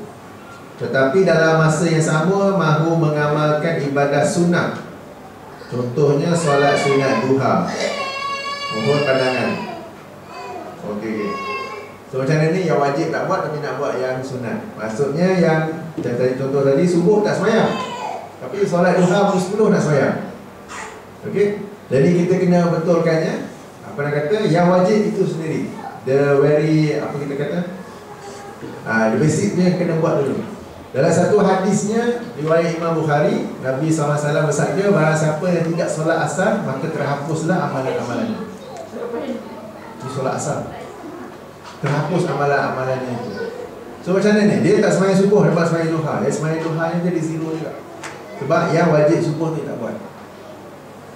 Tetapi dalam masa yang sama mahu mengamalkan ibadah sunat. Contohnya solat sunat duha. Mohon pandangan. Okey. So macam ni yang wajib tak buat tapi nak buat yang sunat. Maksudnya yang tadi contoh tadi, subuh tak sembahyang, tapi solat duha pukul 10 nak sembahyang. Okey. Jadi kita kena betulkannya. Apa nak kata, yang wajib itu sendiri. The very, apa kita kata, the basic dia kena buat dulu. Dalam satu hadisnya riwayat Imam Bukhari, Nabi SAW bersabda, barang siapa yang tidak solat asar, maka terhapuslah amalan-amalannya. Di solat asar terhapus amalan-amalannya itu. So macam mana ni? Dia tak sembahyang subuh, lepas sembahyang duha. Dia sembahyang duha ni jadi zero juga. Sebab yang wajib subuh ni tak buat.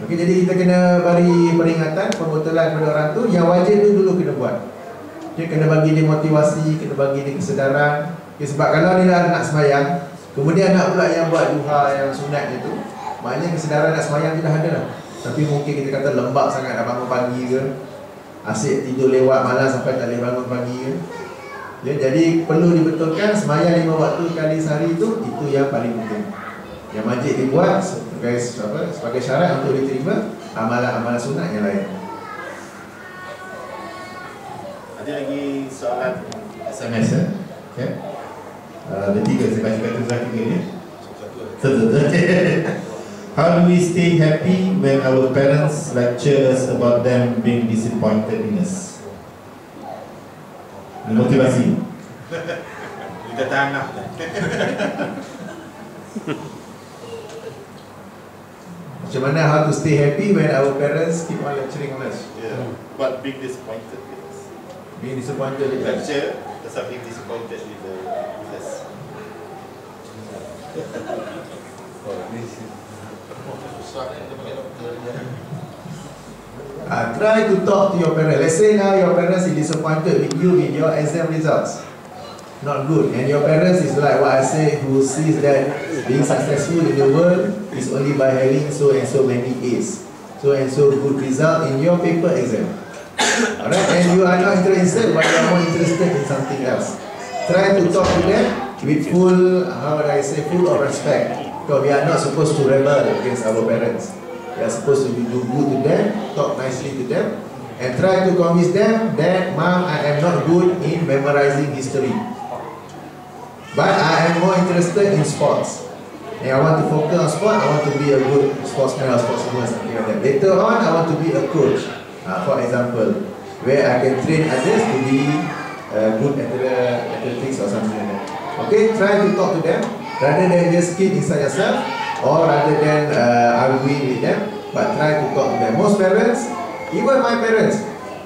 Okey, jadi kita kena beri peringatan, pembetulan kepada orang tu. Yang wajib tu dulu kena buat. Dia kena bagi dia motivasi, kena bagi dia kesedaran. Okay, sebab kalau dia nak sembahyang, kemudian nak pula yang buat duha yang sunat itu, maknanya kesedaran nak sembahyang tu dah ada lah. Tapi mungkin kita kata lembab sangat nak bangun pagi ke, asyik tidur lewat malam sampai tak boleh bangun pagi ke. Ya, jadi perlu dibetulkan sembahyang 5 waktu kali sehari itu yang paling penting. Yang wajib dibuat sebagai syarat untuk diterima amalan-amalan sunat yang lain. Ada lagi soalan SMS ya? Okay. Tiga, saya baca kata tiga ni. How do we stay happy when our parents lecture us about them being disappointed in us? Motivasi. Kita tanah. Macam mana how to stay happy when our parents keep on lecturing on us? Yeah. But being disappointed with us. Being disappointed with us. Lecture, that's being disappointed with us. Try to talk to your parents. Let's say now your parents is disappointed with you with your exam results. Not good. And your parents is like what I say, who sees that being successful in the world is only by having so and so many A's. So and so good result in your paper exam. Alright, and you are not interested, but you are more interested in something else. Try to talk to them with full, how would I say, full of respect. Because we are not supposed to rebel against our parents. We are supposed to do good to them, talk nicely to them, and try to convince them that, Mom, I am not good in memorizing history. But I am more interested in sports. And I want to focus on sport, I want to be a good sportsman or sportswoman, something like that. Later on, I want to be a coach, for example, where I can train others to be good athletics or something like that. Okay, try to talk to them, rather than just keep inside yourself, or rather than arguing with them, but try to talk to them. Most parents, even my parents,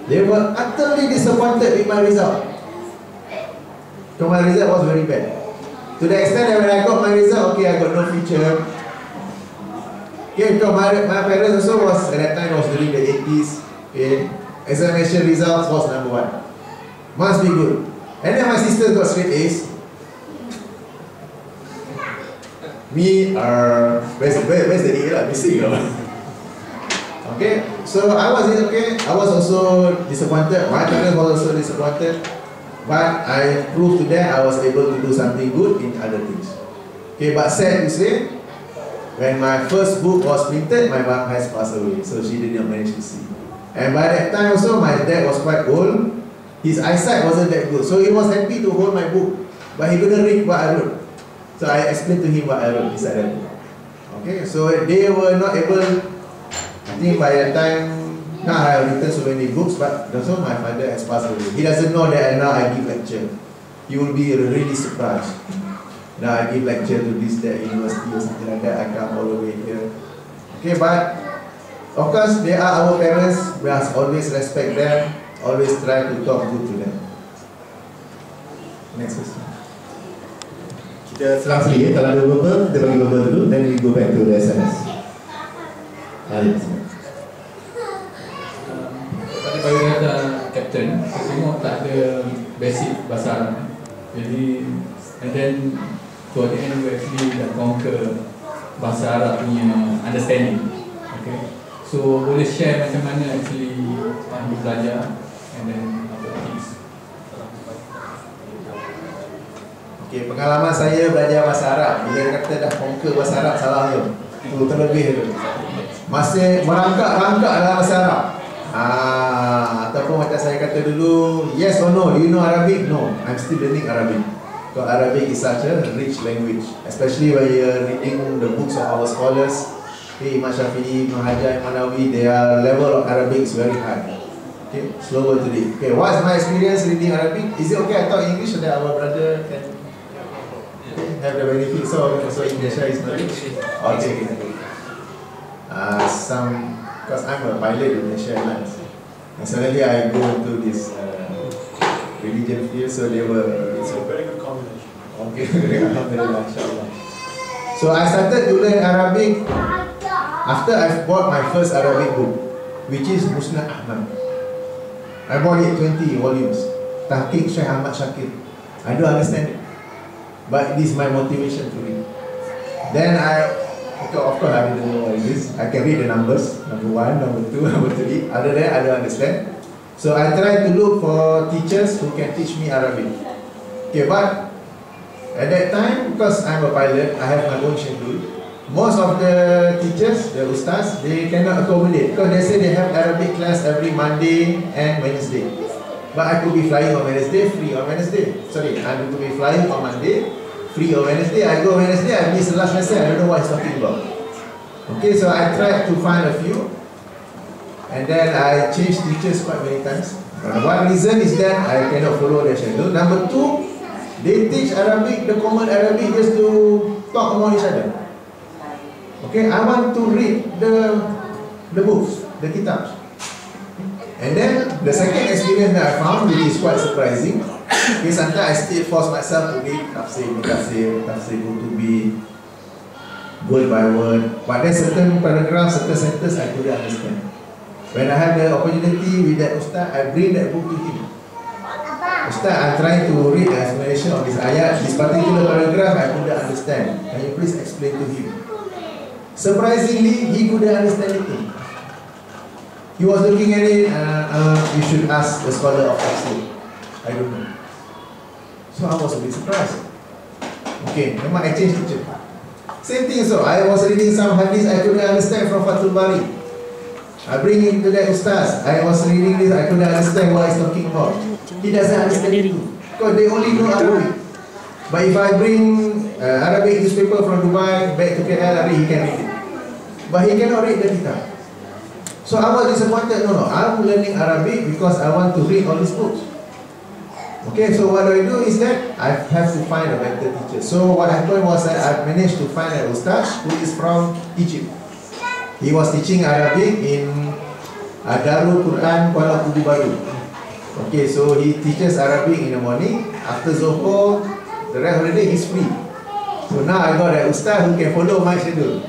they were utterly disappointed with my result. So my result was very bad. To the extent that when I got my result, okay, I got no future. Okay, because my parents also was, at that time was during the 80s. Okay, examination results was number 1. Must be good. And then my sister got straight A's. Me, where's the A lah? Missing. Okay, so I was also disappointed. My parents was also disappointed. But I proved to them I was able to do something good in other things. Okay, but sad to say, when my first book was printed, my mom has passed away, so she didn't manage to see. And by that time also, my dad was quite old. His eyesight wasn't that good, so he was happy to hold my book, but he couldn't read what I wrote. So I explained to him what I wrote inside that book. Okay, so they were not able. I think by that time, now I have written so many books, but also my father has passed away. He doesn't know that now I give lecture. He will be really surprised. Now I give lecture to this, that university or something like that. I come all the way here. Okay, but of course they are our parents. We must always respect them. Always try to talk good to them. Next question. Kita selang sekali ya. Kalau ada verbal, kita bagi verbal dulu, then we go back to the SMS. Pada biodata Captain, saya tengok tak ada basic bahasa Arab. Jadi, and then to the end we actually dah conquer bahasa Arab punya understanding. Okay, so boleh share macam mana actually you belajar and then apa tips. Okay, pengalaman saya belajar bahasa Arab. Bila dia kata dah conquer bahasa Arab, salah tu. Itu terlebih tu. Masih merangkak-rangkak dalam bahasa Arab. Ataupun macam saya kata dulu, yes or no, do you know Arabic? No, I'm still learning Arabic. Because Arabic is such a rich language, especially when you're reading the books of our scholars. Okay, Imam Shafi'i, Ibn Hajar, Imam Nawawi, their level of Arabic is very high. Okay, slower to read. Okay, what's my experience reading Arabic? Is it okay I talk English so that our brother can have the benefit? So also English is knowledge. Okay. Because I'm a pilot in Malaysia Airlines, and suddenly I go into this religion field, so they were. It's a very good combination. Okay, alhamdulillah, inshallah. So I started to learn Arabic after I bought my first Arabic book, which is Musnad Ahmad. I bought it 20 volumes. Tahqiq Syekh Ahmad Shakir. I don't understand it, but it is my motivation to read. Then of course I didn't know what it is. I can read the numbers, number 1, number 2, number 3. Other than I don't understand. So I try to look for teachers who can teach me Arabic. Okay, but at that time, because I'm a pilot, I have my own schedule. Most of the teachers, the ustaz, they cannot accommodate because they say they have Arabic class every Monday and Wednesday. But I could be flying on Wednesday, free on Wednesday. Sorry, I could be flying on Monday, free on Wednesday, I go Wednesday, I miss the last lesson, I don't know what he's talking about. Okay, so I tried to find a few, and then I changed teachers quite many times. One reason is that I cannot follow their schedule. Number two, they teach Arabic, the common Arabic, just to talk among each other. Okay, I want to read the books, the kitabs. And then the second experience that I found, which is quite surprising, is sometimes I still force myself to read tafsir, Qutubi, word by word. But then certain paragraphs, certain sentences I couldn't understand. When I have the opportunity with that Ustaz, I bring that book to him. Ustaz, I'm trying to read the explanation of this ayat, this particular paragraph I couldn't understand. Can you please explain to him? Surprisingly, he couldn't understand it. He was looking at it, you should ask the scholar of tafsir. I don't know. So I was a bit surprised. Okay, memang I changed teacher. Same thing, so I was reading some hadith I couldn't understand from Fathul Bari. I bring it to that Ustaz. I was reading this, I couldn't understand what he's talking about. He doesn't understand it too, because they only know Arabic. But if I bring Arabic newspaper from Dubai back to KL, he can read it. But he cannot read the kitab. So I was disappointed. No, I'm learning Arabic because I want to read all these books. Okay, so what I do is that I have to find a better teacher. So what happened was that I managed to find an Ustaz who is from Egypt. He was teaching Arabic in Darul Quran Kuala Kubu Baru. Okay, so he teaches Arabic in the morning. After Zohor, the rest of the day he's free. So now I got an Ustaz who can follow my schedule.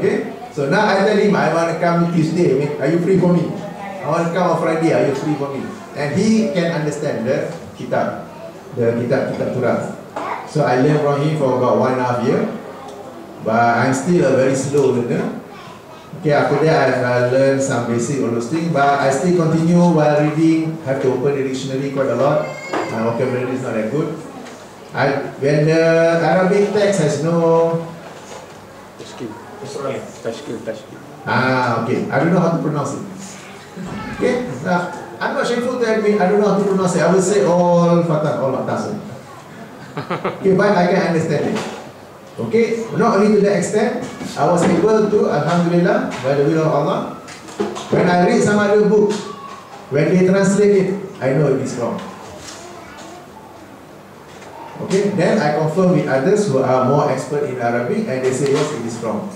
Okay. So now I tell him, I want to come Tuesday, are you free for me? I want to come on Friday, are you free for me? And he can understand the kitab Turab. So I learned from him for about 1.5 years. But I'm still a very slow learner. Okay, after that I've learned some basic all those things. But I still continue while reading, have to open the dictionary quite a lot. My vocabulary is not that good. When the Arabic text has no... Tashkil. Okay. I don't know how to pronounce it. Okay. I'm not shameful to admit I don't know how to pronounce it. I will say all Fatah, all Matasum. Okay, but I can understand it. Okay. Not only to that extent, I was able to, Alhamdulillah, by the will of Allah, when I read some other books, when they translate it, I know it is wrong. Okay. Then I confirm with others who are more expert in Arabic, and they say yes, it is wrong.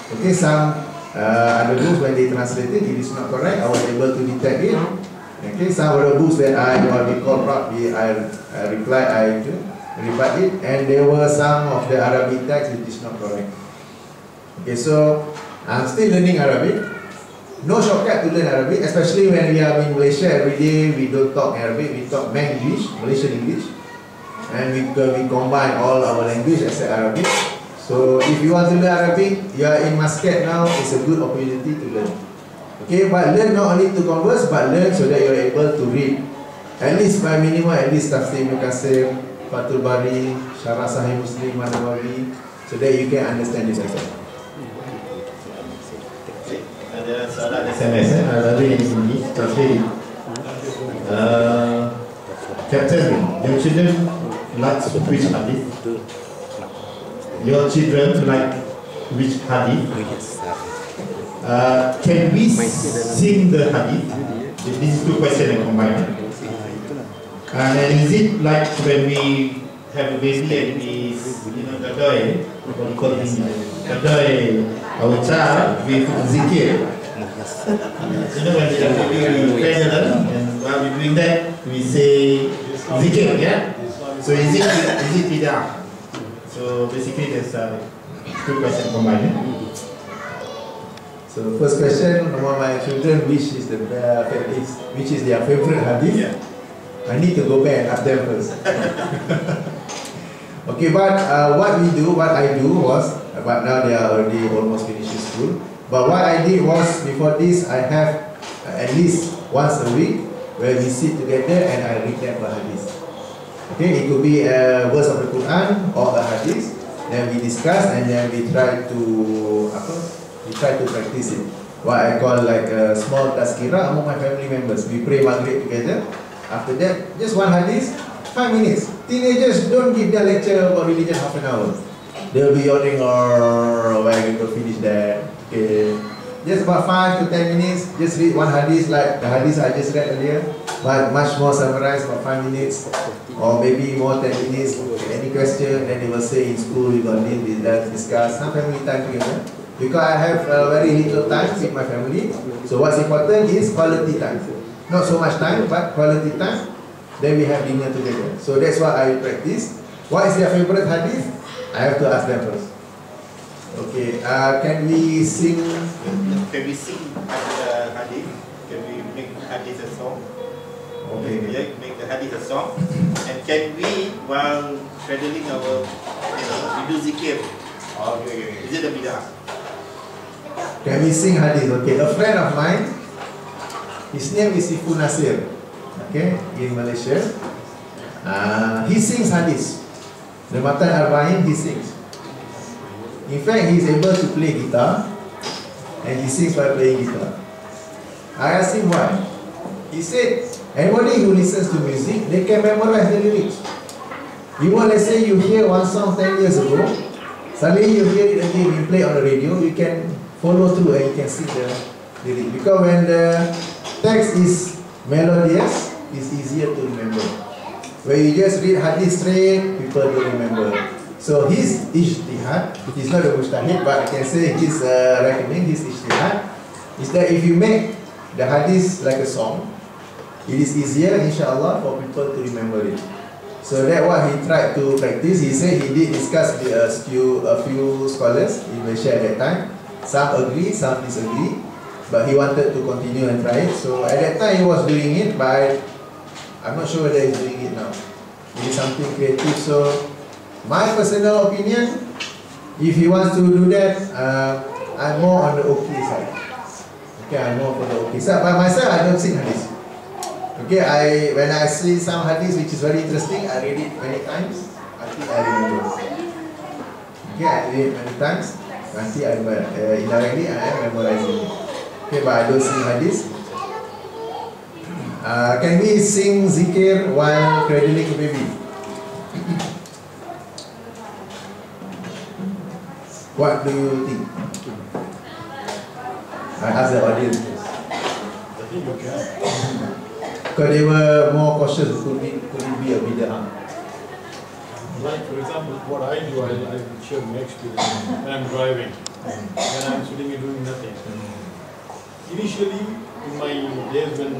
Okay, some other books when they translated it is not correct, I was able to detect it. Okay, some of the books that I what we call probably I rebut it, and there were some of the Arabic text which is not correct. Okay, so I'm still learning Arabic. No shortcut to learn Arabic, especially when we are in Malaysia every day. We don't talk Arabic, we talk English, Malaysian English, and we combine all our language except Arabic. So if you want to learn Arabic, you are in Muscat now, it's a good opportunity to learn. Okay, but learn not only to converse, but learn so that you are able to read. At least by minimum, at least Tafsir Ibn Katsir, Fathul Bari, Syarah Sahih Muslim, Nawawi, so that you can understand this better. Ada soalan SMS dari ini Tafsir. Captain, your children like which hadith? Your children like which hadith? Can we sing the hadith? These two questions are combined. And is it like when we have a baby and we, gadoi, what we call it, gadoi our child with zikir? When we have a baby, we train them, and while we're doing that, we say zikir, yeah? So is it bid'ah? So basically there's two questions combined. So first question, among my children, which is their favorite hadith? Yeah. I need to go back and ask them first. Okay, but what I do was, but now they are already almost finishing school. But what I did was, before this, I have at least once a week where we sit together and I read them a hadith. Okay, it could be a verse of the Quran or a hadith. Then we discuss and then we try to practice it. What I call like a small tazkirah among my family members. We pray Maghrib together. After that, just one hadith, 5 minutes. Teenagers, don't give their lecture about religion half an hour. They'll be yawning, or when we will finish that. Okay. Just about 5 to 10 minutes, just read one hadith like the hadith I just read earlier, but much more summarized, about 5 minutes, or maybe more 10 minutes. Okay, any question, then they will say in school, we got this, that, discuss, some family time together. Because I have very little time with my family, so what's important is quality time. Not so much time, but quality time. Then we have dinner together. So that's what I practice. What is their favorite hadith? I have to ask them first. Okay, can we sing? Can we sing hadith? Can we make hadith a song? Okay. Yeah, make the hadith a song. And can we, while cradling our, we do zikir? Okay. Is it a bid'ah? Can we sing hadith? Okay, a friend of mine, his name is Ifu Nasir, okay, in Malaysia. He sings hadith. The Matan Arba'in, he sings. In fact, he is able to play guitar, and he sings by playing guitar. I asked him why. He said, anybody who listens to music, they can memorize the lyrics. Even let's say you hear one song 10 years ago, suddenly you hear it again, you play on the radio, you can follow through and you can sing the lyrics. Because when the text is melodious, it's easier to remember. When you just read hadith straight, people don't remember. So his ijtihad, it is not a mujtahid, but I can say his reckoning, his ijtihad, is that if you make the hadith like a song, it is easier, inshallah, for people to remember it. So that's what he tried to practice. He said he did discuss with a few scholars in Malaysia at that time. Some agree, some disagree, but he wanted to continue and try it. So at that time he was doing it, but I'm not sure whether he's doing it now. It is something creative. So my personal opinion, if he wants to do that, I'm more on the okay side. Okay, I'm more for the okay side. By myself, I don't sing hadith. Okay, when I see some hadith which is very interesting, I read it many times until I remember. Okay, I read it many times until I remember. Indirectly, I am memorizing it. Okay, but I don't sing hadith. Can we sing zikir while cradling a baby? What do you think? I ask the audience first. I think you can. Because they were more cautious, could it be a bid'ah? Like for example, what I do, I share my experience when I'm driving, when I'm sitting and doing nothing. Initially, in my days when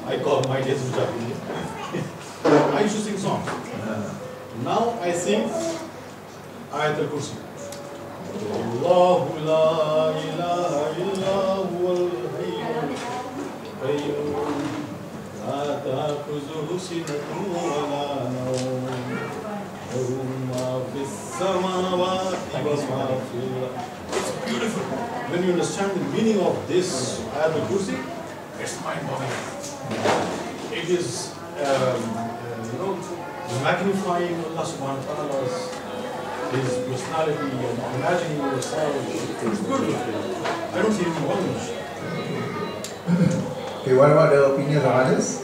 I call my days which are busy, I used to sing songs. Now I sing Ayatul Kursi. Allahu la ilaha illa huwal hayyul qayyum la ta'khuzuhu sinatun wa la nawm lahu ma fis samawati wa ma fil ardi. It's beautiful. When you understand the meaning of this Ayatul Kursi, it's mind-boggling. It is magnifying Allah subhanahu wa ta'ala's His personality and imagining yourself. It's beautiful. I don't see anything wrong with it. Okay, what about the opinions of others?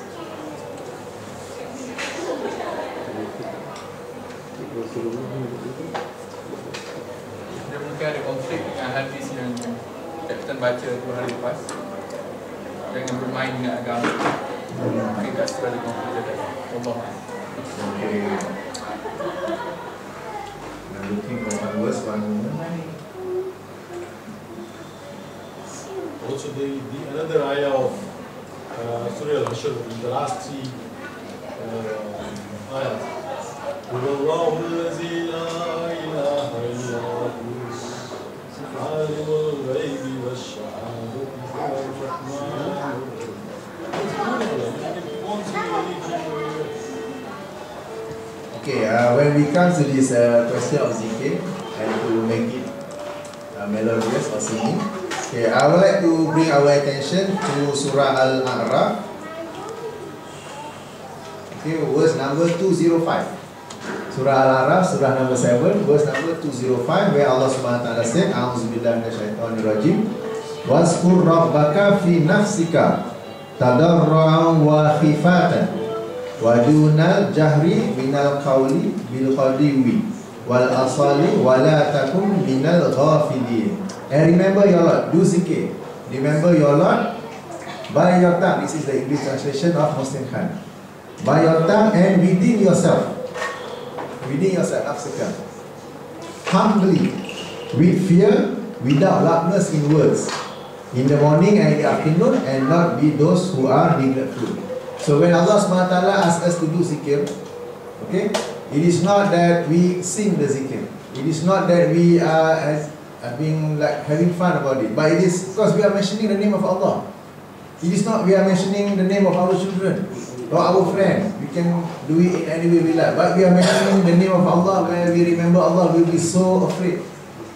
Dia mungkin ada konflik dengan hadis yang Kapten baca 2 hari lepas. Jangan bermain dengan agama. Mungkin tak sudah ada konflik juga. Allah. Okay. I'm looking for one verse, one moment. Also, the another ayah of Surah Al-Hashr, in the last 3 ayahs. Wallahu allazi la ilaha illa hu alimul ghaibi wash-shahadati huwal rahmanur rahim. Okay, when we come to this question of zikir and to make it melodious or singing, okay, I would like to bring our attention to Surah Al-A'raf. Okay, verse number 205. Surah Al-A'raf, Surah number 7, verse number 205, where Allah Subhanahu wa Taala said, "A'udzubillahi minasyaitonirrajim. Wazkur rabbaka fi nafsika tadarruan wa khifatan wa dunal jahri minal qawli bil qadiwi wal asali wa la takum minal ghafilin. And remember your Lord, do zikir. Remember your Lord by your tongue. This is the English translation of Muslim Khan. By your tongue and within yourself. Within yourself, nafsika. Humbly, with fear, without loudness in words. In the morning and in the afternoon, and not be those who are neglectful. So when Allah SWT asks us to do zikir, okay, it is not that we sing the zikir. It is not that we are being like having fun about it, but it is because we are mentioning the name of Allah. It is not we are mentioning the name of our children or our friends. We can do it in any way we like, but we are mentioning the name of Allah. Where we remember Allah, we will be so afraid.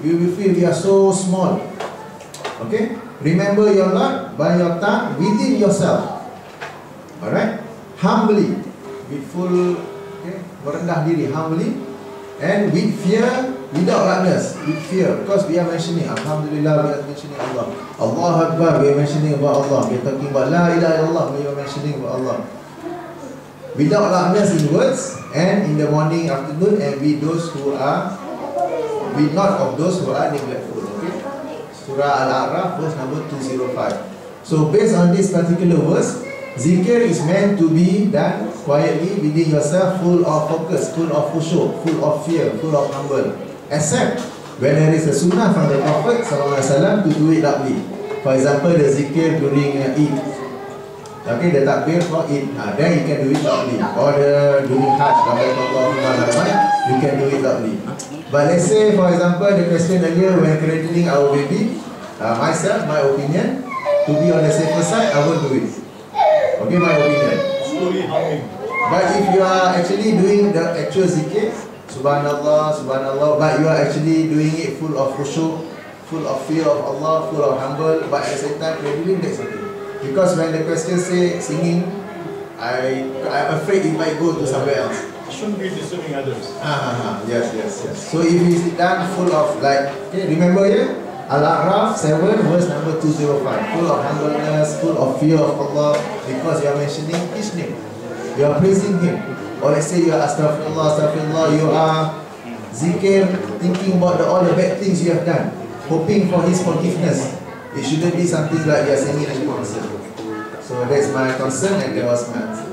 We will feel we are so small. Okay, remember your Lord by your tongue within yourself. Alright, humbly, with full, okay, merendah diri, humbly, and with fear, without loudness, with fear, because we are mentioning, Alhamdulillah, we are mentioning Allah. Allah Akbar, we are mentioning about Allah. We are talking about La ilaha illallah, we are mentioning about Allah. Without loudness in words, and in the morning, afternoon, and be those who are, be not of those who are neglectful. Okay, Surah Al-A'raf, verse number 205. So based on this particular verse, zikir is meant to be done quietly within yourself, full of focus, full of khusyuk, full of fear, full of humble. Except when there is a sunnah from the Prophet ﷺ to do it loudly. For example, the zikir during Eid. Okay, the takbir for Eid. Then you can do it loudly. Or during Hajj, you can do it loudly. But let's say, for example, the question earlier when cradling our baby, myself, my opinion, to be on the safer side, I will do it. Okay, my opinion. Slowly humming. But if you are actually doing the actual zikir, Subhanallah, Subhanallah, but you are actually doing it full of khusyuk, full of fear of Allah, full of humble, but at the same time cradling, that's okay. Because when the question say singing, I'm afraid it might go to somewhere else. Shouldn't be disturbing others. Yes. So if it's done full of like, okay, remember here, Al-A'raf 7 verse number 205, full of humbleness, full of fear of Allah, because you are mentioning His name, you are praising Him. Or let's say you are astaghfirullah, astaghfirullah, you are zikir, thinking about all the bad things you have done, hoping for His forgiveness. It shouldn't be something like you are singing as a concern. So that's my concern, and that was my answer.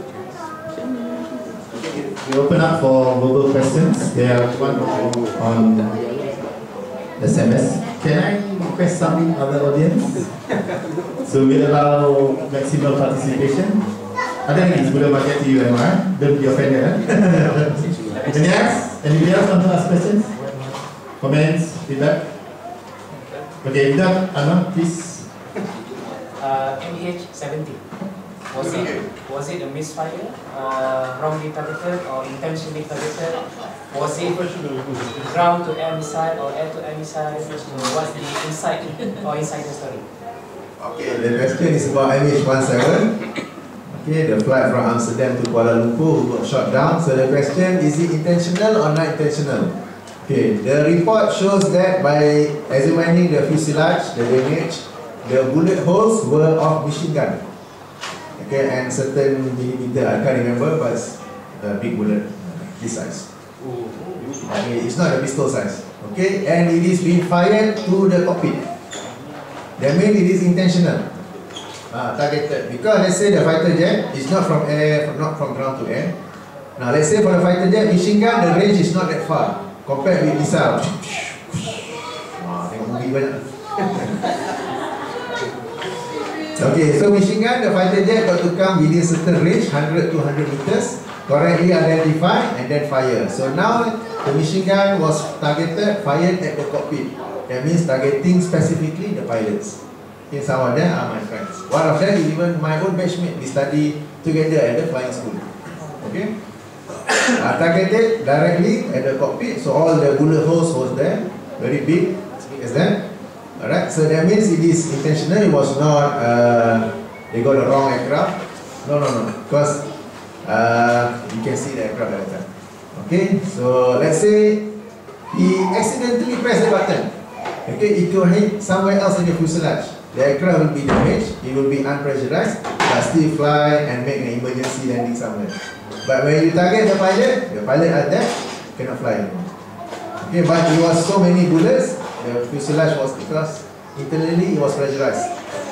We open up for verbal questions. There are one on SMS. Can I request some other audience? So we allow maximum participation. Ada lagi sebelum market to you, Emma? Don't be offended. Anything else? Anybody else want to ask questions? Comments? Feedback? Okay, feedback, Anna, please. MH 70. Was it a misfire? Wrongly targeted or intentionally targeted? Was it ground to air missile or air to air missile? What's the insight or insider story? Okay, the question is about MH17. Okay, the flight from Amsterdam to Kuala Lumpur who got shot down. So the question, is it intentional or not intentional? Okay, the report shows that by examining the fuselage, the damage, the bullet holes were of machine gun. Okay, and certain millimeter, I can't remember, but it's a big bullet, this size. Okay, it's not a pistol size. Okay, and it is being fired through the cockpit. That means it is intentional. Targeted. Because let's say the fighter jet is not from air, not from ground to air. Now let's say for the fighter jet, machine gun, the range is not that far compared with missile. Tengok movie banyak. Okay, so machine gun, the fighter jet got to come within certain range, 100 to 100 meters, correctly identify and then fire. So now the machine gun was targeted, fired at the cockpit. That means targeting specifically the pilots. Okay, some of them are my friends. One of them is even my own batchmate. We study together at the flying school. Okay, targeted directly at the cockpit, so all the bullet holes was there, very big, as big as that. Alright, so that means it is intentional. It was not they got the wrong aircraft. No, because you can see the aircraft at the time. Okay, so let's say he accidentally pressed the button. Okay, it could hit somewhere else in the fuselage. The aircraft will be damaged, it will be unpressurized, but still fly and make an emergency landing somewhere. But when you target the pilot at that cannot fly anymore. Okay, but it was so many bullets, the fuselage was, because internally it was pressurized.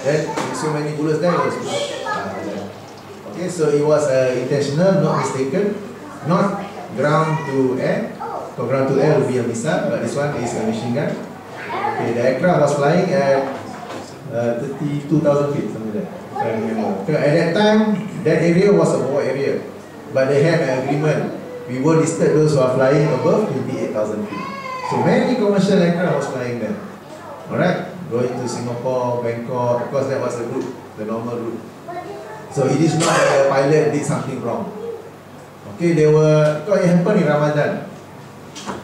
Then with so many bullets there, it was okay, so it was intentional, not mistaken, not ground to air. So ground to air will be a missile, but this one is a machine gun. Okay, the aircraft was flying at 32,000 feet, something like that. I remember. So at that time, that area was a war area, but they had an agreement. We will listed those who are flying above 28,000 feet. So many commercial aircraft was flying there. Alright, going to Singapore, Bangkok, because that was the route, the normal route. So it is not that the pilot did something wrong. Okay, because it happened in Ramadan.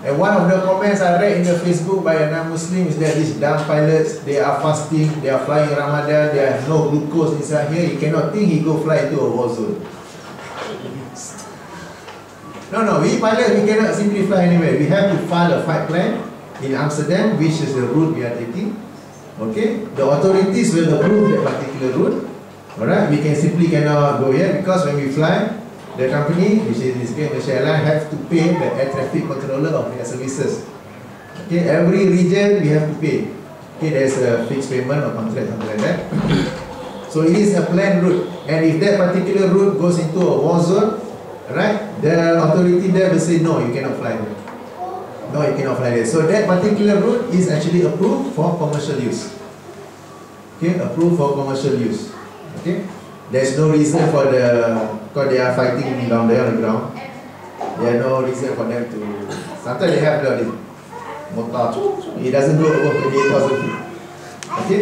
And one of the comments I read in the Facebook by a non-Muslim is that these dumb pilots, they are fasting, they are flying in Ramadan, there is no glucose inside here, he cannot think he go fly into a war zone. No, we pilots, we cannot simply fly anywhere. We have to file a flight plan in Amsterdam, which is the route we are taking. Okay, the authorities will approve that particular route. Alright, we cannot go here because when we fly, the company, which is in this case Malaysia Airlines, have to pay the air traffic controller of their services. Okay, every region we have to pay. Okay, there's a fixed payment or contract, something like that. So it is a planned route, and if that particular route goes into a war zone, right, the authority there will say no, you cannot fly there. No, you cannot fly there. So that particular route is actually approved for commercial use. Okay, approved for commercial use. Okay, there's no reason for because they are fighting down there on the ground. There are no reason for them to. Sometimes they have the motor. It doesn't go over 28,000 feet. Okay,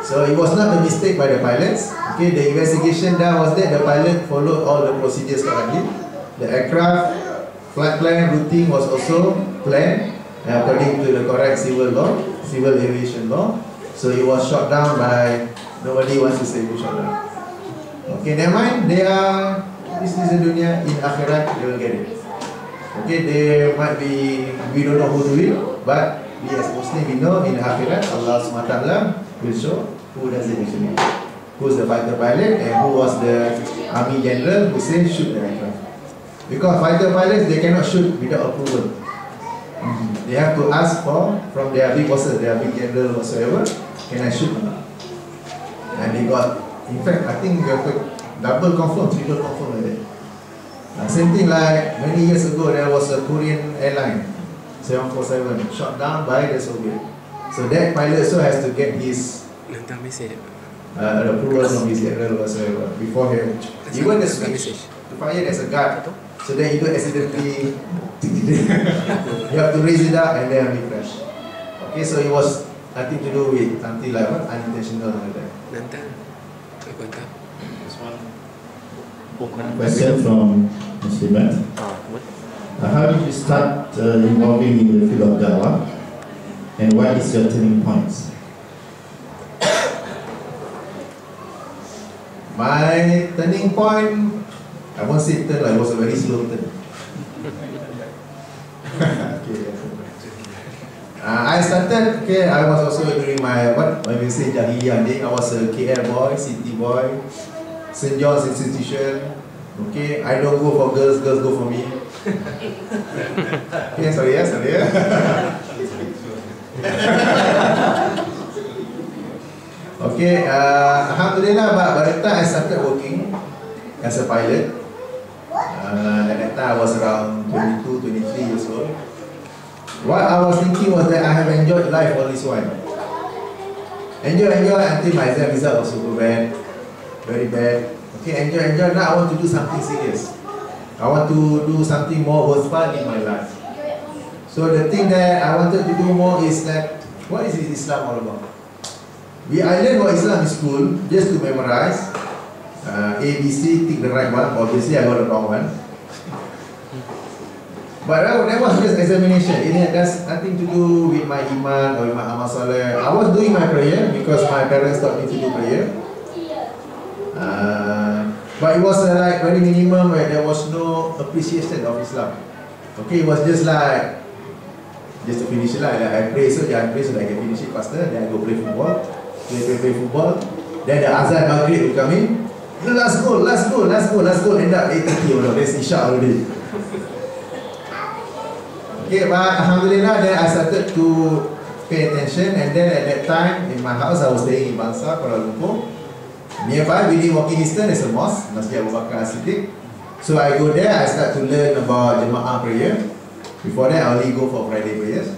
so it was not a mistake by the pilots. Okay, the investigation done was that the pilot followed all the procedures correctly. The aircraft flight plan routing was also planned according to the correct civil law, civil aviation law. So it was shot down by. Nobody wants to say who shot down. Okay, never mind. They are, this is the dunya, in akhirat they will get it. Okay, they might be, we don't know who do it, but we as Muslim, we know in akhirat Allah SWT will show who does it actually. Who's the fighter pilot and who was the army general who said shoot the aircraft. Because fighter pilots, they cannot shoot without approval. They have to ask from their big bosses, their big general whatsoever, can I shoot or not? And they got, in fact, I think they have double confirm, triple confirm like that. Same thing like many years ago, there was a Korean airline, 747, shot down by the Soviet. So that pilot also has to get his approval from his general whatsoever before him. Even the switch to fire as a guard, so that you don't accidentally, you have to raise it up and then we crash. Okay, so it was nothing to do with something like what, unintentional like that. One question from Mr. Matt. How did you start involving in the field of dawah, and what is your turning points? My turning point, I won't say turn, like it was a very slow turn. I started, okay, I was also during my, when we say Jahiliyah day, I was a KL boy, city boy, St. John's institution. Okay, I don't go for girls, girls go for me. Okay, sorry. Okay, Alhamdulillah, but by the time I started working as a pilot, at that time I was around 22, 23 years old. What I was thinking was that I have enjoyed life all this while. Enjoy until my exam result was super bad, very bad. Okay, enjoy. Now I want to do something serious. I want to do something more worthwhile in my life. So the thing that I wanted to do more is that, what is Islam all about? I learned what Islam in school just to memorize. A, B, C, tick the right one. Obviously I got the wrong one. But that was just examination. It has nothing to do with my iman or with my amal saleh. I was doing my prayer because my parents taught me to do prayer. But it was like very minimum, where there was no appreciation of Islam. Okay, it was just like, just to finish it like I pray so that I can finish it faster. Then I go play football. Play football. Then the azan maghrib will come in. Last goal. End up 8:30. There's Isha already. Okay, but Alhamdulillah, then I started to pay attention, and then at that time in my house, I was staying in Bangsa, Kuala Lumpur. Nearby, within walking distance, there's a mosque, Masjid Abu Bakar As-Siddiq. So I go there, I start to learn about Jemaah prayer. Before that, I only go for Friday prayers.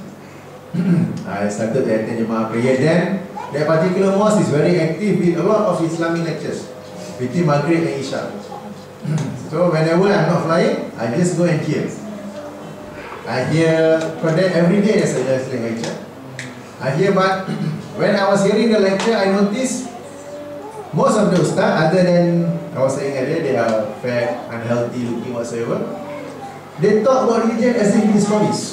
I started to attend Jemaah prayer. Then, that particular mosque is very active with a lot of Islamic lectures between Maghrib and Isha. So whenever I'm not flying, I just go and hear. I hear, because then every day there's a lecture. I hear, but when I was hearing the lecture, I noticed most of the ustaz, other than I was saying earlier, they are fat, unhealthy looking, whatsoever. They talk about religion as if it is stories.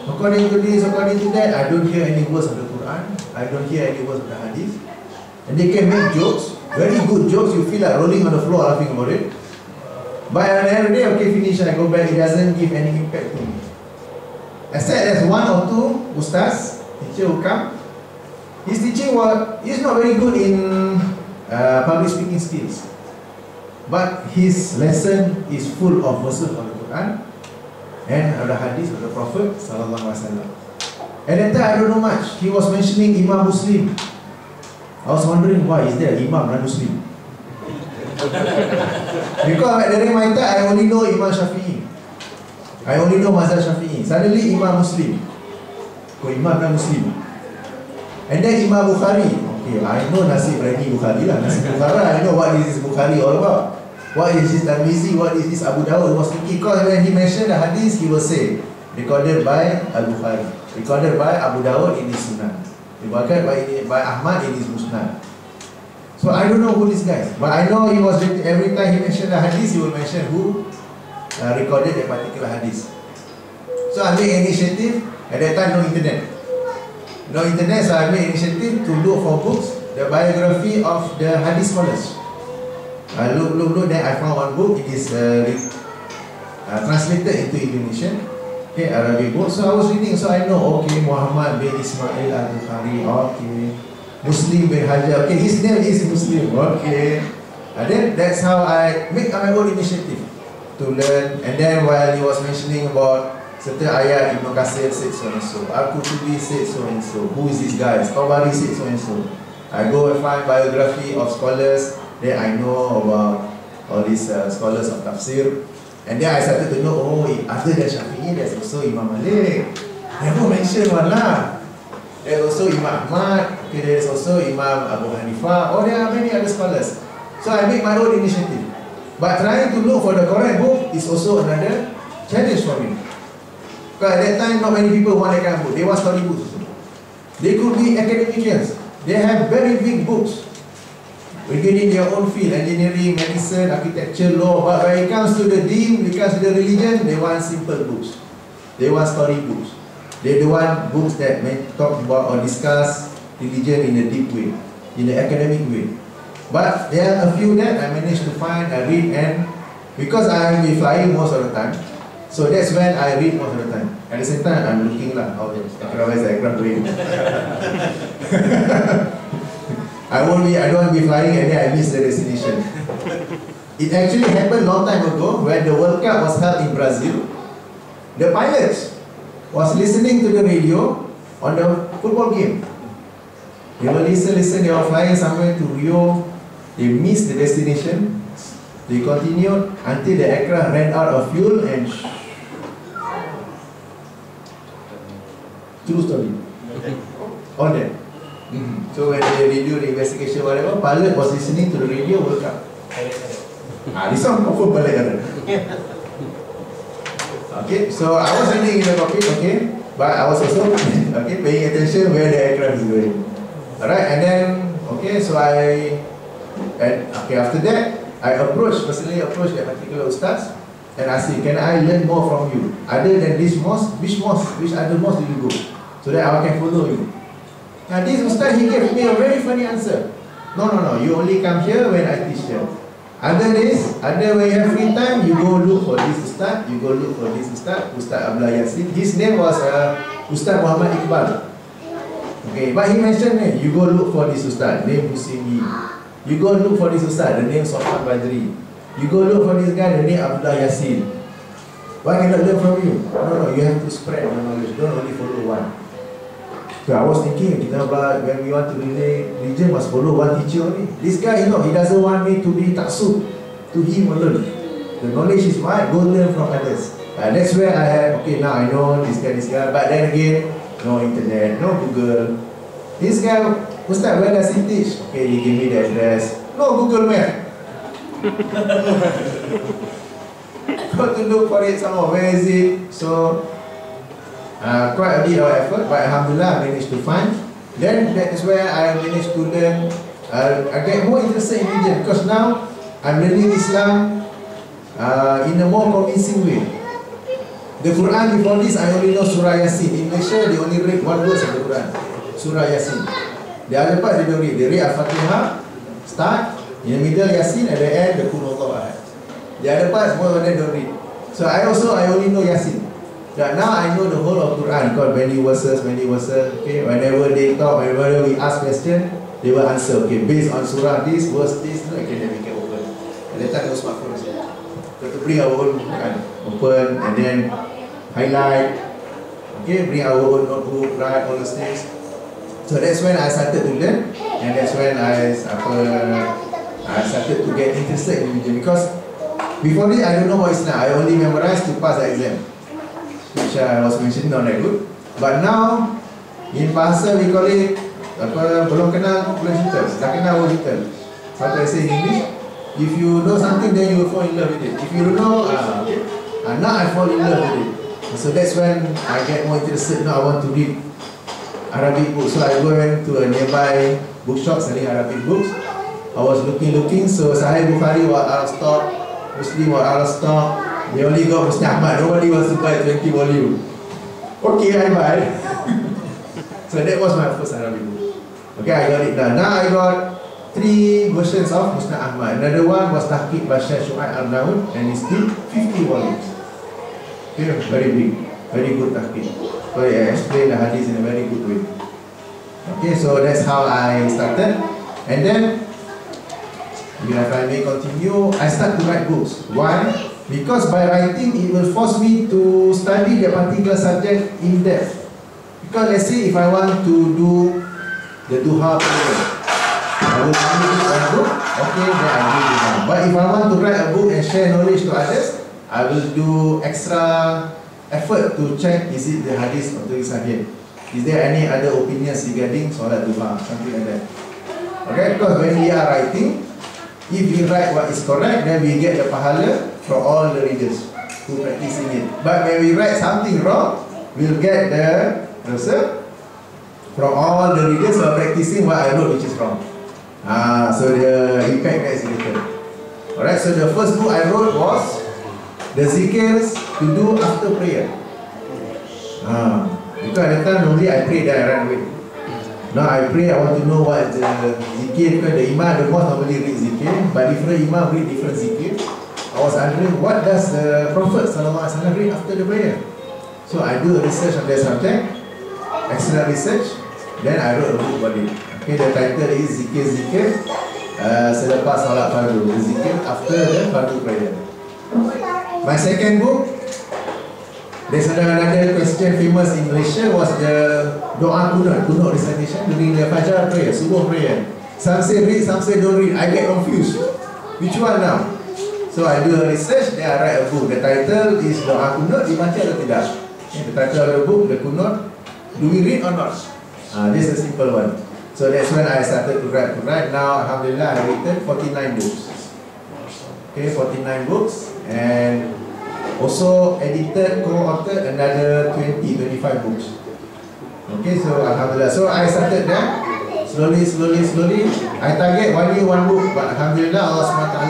According to this, according to that, I don't hear any words of the Quran. I don't hear any words of the Hadith. And they can make jokes, very good jokes. You feel like rolling on the floor laughing about it. But at the end of the day, okay, finish, I go back. It doesn't give any impact to me. Except there's one or two ustaz, teacher who come. His teaching he's not very good in public speaking skills. But his lesson is full of verses of the Quran and of the hadith of the Prophet sallallahu alaihi wasallam. At that time, I don't know much. He was mentioning Imam Muslim. I was wondering, why is there Imam non-Muslim? Because during my time, I only know Imam Shafi'i. I only know Mazhab Shafi'i. Suddenly Imam Muslim. Imam non-Muslim. And then Imam Bukhari. Okay, I know Nasi Ibrahim Bukhari lah. Nasi Bukhara, I know what is this Bukhari all about. What is this Tirmizi? What is this Abu Dawud? Was thinking, because when he mentioned the hadith, he will say, recorded by Al-Bukhari, recorded by Abu Dawud in his Sunan, recorded by Ahmad in his Musnad. So I don't know who this guy is, but I know he was, every time he mentioned the hadith, he will mention who recorded that particular hadith. So I made initiative. At that time, no internet. No internet, so I made initiative to look for books, the biography of the hadith scholars. I look, then I found one book. It is translated into Indonesian, okay, Arabic book. So I was reading, so I know, okay, Muhammad bin Ismail al-Bukhari, okay, Muslim bin Hajar, okay, his name is Muslim, okay. And then that's how I make my own initiative to learn. And then while he was mentioning about certain ayat, Ibn Qasir said so and so, Al-Qutubi said so and so, who is this guy? Tabari said so and so. I go and find biography of scholars. Then I know about all these scholars of tafsir. And then I started to know, oh, after the Shafi'i, there's also Imam Malik. Never mentioned one lah. There's also Imam Ahmad. Okay, there's also Imam Abu Hanifah. Oh, there are many other scholars. So I make my own initiative. But trying to look for the correct book is also another challenge for me. Because at that time, not many people want that kind of book. They want story books also. They could be academicians. They have very big books within their own field, engineering, medicine, architecture, law. But when it comes to the deen, when it comes to the religion, they want simple books. They want story books. They don't want books that may talk about or discuss religion in a deep way, in an academic way. But there are a few that I managed to find, I read, and because I will be flying most of the time, so that's when I read most of the time. At the same time, I'm looking like, oh, where's the aircraft going? I don't want to be flying and then I miss the destination. It actually happened a long time ago when the World Cup was held in Brazil. The pilots was listening to the radio on the football game. They were listen, they were flying somewhere to Rio. They missed the destination. They continued until the aircraft ran out of fuel and true story. On that. So when they redo the investigation, whatever, pilot was listening to the radio World Cup. This one confirm balik kan? Okay, so I was reading in the cockpit, okay, but I was also paying attention where the aircraft is going. Alright, and then so after that, I personally approached that particular ustaz and asked him, can I learn more from you? Other than this mosque, which other mosque do you go? So that I can follow you. Now this ustaz, he gave me a very funny answer. No, you only come here when I teach here. Other days, when you have free time, you go look for this ustaz, you go look for this ustaz, Ustaz Abdullah Yassin. His name was Ustaz Muhammad Iqbal. Okay, but he mentioned, you go look for this ustaz, name Husseini. You go look for this Ustaz, the name Sofan Badri. You go look for this guy, the name Abdullah Yassin. Why cannot learn from you? No, you have to spread the knowledge. Don't only follow one. So I was thinking, when we want to relay religion, must follow one teacher only. This guy, he doesn't want me to be taksub to him alone. The knowledge is mine, go learn from others. That's where I have, okay, now I know this guy. But then again, no internet, no Google. This guy, Ustaz, where does he teach? Okay, he gave me the address. No Google Map. Got to look for it somewhere. Where is it? So, quite a bit of effort, but Alhamdulillah I managed to find. Then that is where I managed to learn. I get more interested in religion because now I'm learning Islam in a more convincing way. The Quran before this, I only know Surah Yasin. In Malaysia, they only read one verse of the Quran, Surah Yasin. The other part they don't read. They read Al-Fatihah, start, in the middle Yasin, at the end the Qul Huwallahu Ahad. The other parts, most of them don't read. So I only know Yasin. But now I know the whole of Quran, called many verses. Okay, whenever they talk, whenever we ask question, they will answer. Okay, based on Surah this, verse this, okay, then we can open. At that time, no smartphones. So to bring our own Quran, open and then highlight. Okay, bring our own notebook, write all those things. So that's when I started to learn, and that's when I started to get interested in religion. Because before this, I don't know what Islam. I only memorized to pass the exam, which I was mentioning not that good. But now, in bahasa we call it belum kenal belum cinta, dah kenal belum cinta. What I say in English, if you know something, then you will fall in love with it. If you don't know, now I fall in love with it. So that's when I get more interested. Now I want to read Arabic books. So I went to a nearby bookshop selling Arabic books. I was looking. So Sahih Bukhari was out of stock, Muslim was out of stock. They only got Musnad Ahmad. Nobody wants to buy 20 volume. Okay, I buy. So that was my first Arabic book. Okay, I got it done. Now I got 3 versions of Musnad Ahmad. Another one was Tahqiq by Syekh Shu'aib Al-Naud, and it's still 50 volumes. Okay, very big, very good tahqiq. So I explain the hadith in a very good way. Okay, so that's how I started. And then, if I may continue, I start to write books. Why? Because by writing, it will force me to study the particular subject in depth. Because let's say if I want to do the duha prayer, I will read a book, okay, then I do duha. But if I want to write a book and share knowledge to others, I will do extra effort to check, is it the hadith of the Sahih? Is there any other opinions regarding Salat Duha? Something like that. Okay, because when we are writing, if we write what is correct, then we get the pahala from all the readers who practicing it. But when we write something wrong, we'll get the result from all the readers who are practicing what I wrote which is wrong. So the impact is little. Alright, so the first book I wrote was the zikrs to do after prayer. Because at the time normally I pray then I run away. Now I pray, I want to know what the zikir, because the imam, the mosque normally read zikir, but different imam read different zikir. I was wondering, what does the Prophet ﷺ read after the prayer? So I do a research on that subject, excellent research, then I wrote a book about it. Okay, the title is Zikir selepas salat fardu, the zikir after the fardu prayer. My second book, there's another question famous in Malaysia, was the doa kunut recitation during the Fajr prayer, subuh prayer. Some say read, some say don't read. I get confused. Which one now? So I do a research, then I write a book. The title is doa kunut, dibaca atau tidak? The title of the book, the kunut, do we read or not? This is a simple one. So that's when I started to write. Now, alhamdulillah, I've written 49 books. Okay, 49 books, and also edited, co-authored another 25 books. Okay, so alhamdulillah. So I started there, slowly. I target 1 year 1 book, but alhamdulillah, Allah SWT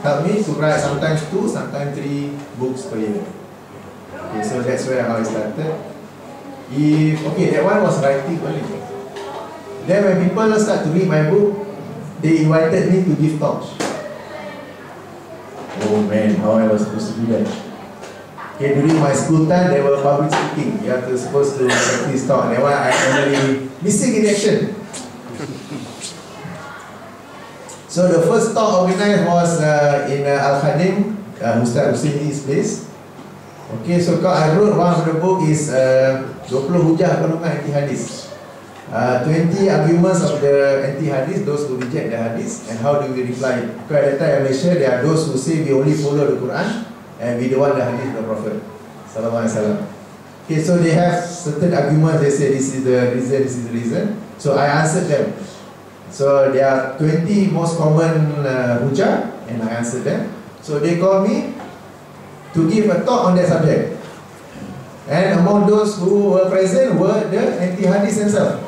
helped me to write sometimes 2, sometimes 3 books per year. Okay, so that's where how I started. Okay, that one was writing only. Then when people start to read my book, they invited me to give talks. Oh man, how I was supposed to do that? Okay, during my school time, they were public speaking. You have to supposed to practice talk. That one I only missing in action. So the first talk organized was in Al-Khadim, Ustaz Husaini's place. Okay, so I wrote one of the book is 20 hujah golongan anti-hadis. 20 arguments of the anti-hadis, those who reject the hadis, and how do we reply it. Because at that time in Malaysia, there are those who say we only follow the Quran and we don't want the hadith of the Prophet Sallallahu Alaihi Wasallam. Okay, so they have certain arguments, they say this is the reason, this is the reason. So I answered them. So there are 20 most common hujah, and I answered them. So they called me to give a talk on that subject. And among those who were present were the anti-hadis themselves.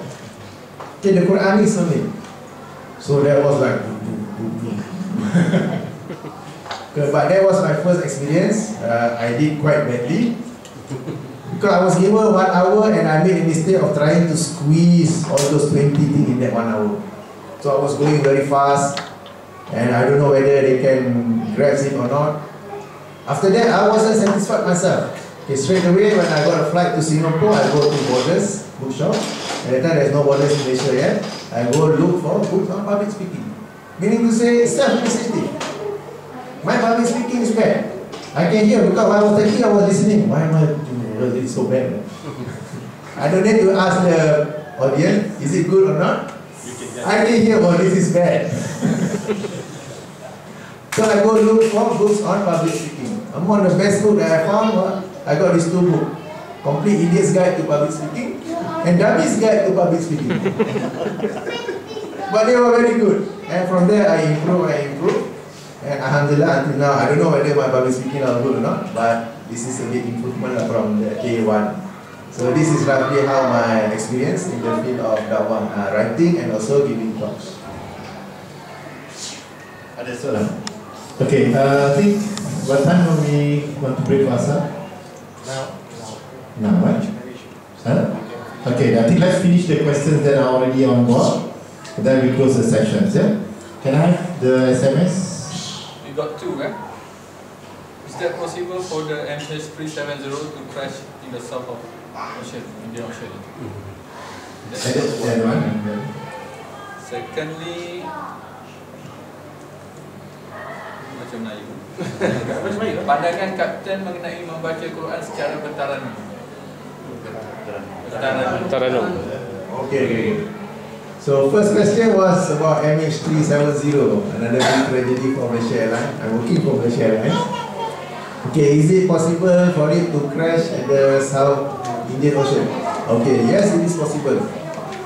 Okay, the Quranists only. So that was like okay, but that was my first experience. I did quite badly because I was given 1 hour and I made a mistake of trying to squeeze all those 20 things in that 1 hour. So I was going very fast and I don't know whether they can grasp it or not. After that, I wasn't satisfied myself. Okay, straight away when I got a flight to Singapore, I go to Borders bookshop. At that time there's no Borders in Malaysia yet. I go look for books on public speaking. Meaning to say self-initiative. My public speaking is bad. I can hear because while I was taking, I was listening. Why am I doing it so bad? I don't need to ask the audience, is it good or not? I can hear, oh, this is bad. So I go look for books on public speaking. Among the best book that I found, I got these 2 books. Complete Idiot's Guide to Public Speaking and Dummy's Guide to Public Speaking. But they were very good. And from there I improved. And alhamdulillah until now, I don't know whether my public speaking are good or not, but this is a big improvement from the A1. So this is roughly how my experience in the field of dakwah, writing and also giving talks. Ada soalan? Okay, I think what time will we want to break for asar? Now, right? Okay, I think let's finish the questions that are already on board. And then we close the sessions, yeah? Can I have the SMS? We got 2, eh? Is that possible for the MH370 to crash in the south of Ocean, Indian Ocean? That's one. And then secondly, macam Melayu. Pandangan Kapten mengenai membaca Quran secara bertaranum. Okay. So first question was about MH370, another big tragedy for Malaysia Airlines. I'm working for Malaysia Airlines. Okay, is it possible for it to crash at the South Indian Ocean? Okay, yes, it is possible.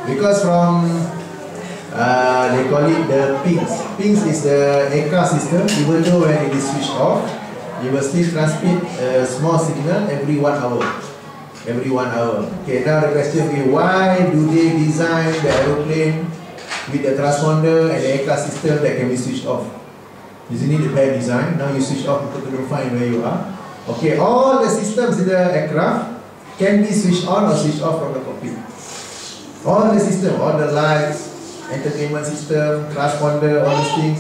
Because from, they call it the PINGS. PINGS is the aircraft system. Even though when it is switched off, you will still transmit a small signal every 1 hour. Every 1 hour. Okay, now the question will be, why do they design the aeroplane with the transponder and the aircraft system that can be switched off? Isn't it a bad design? Now you switch off, people couldn't find where you are. Okay, all the systems in the aircraft can be switched on or switched off from the cockpit. All the system, all the lights, entertainment system, transponder, all these things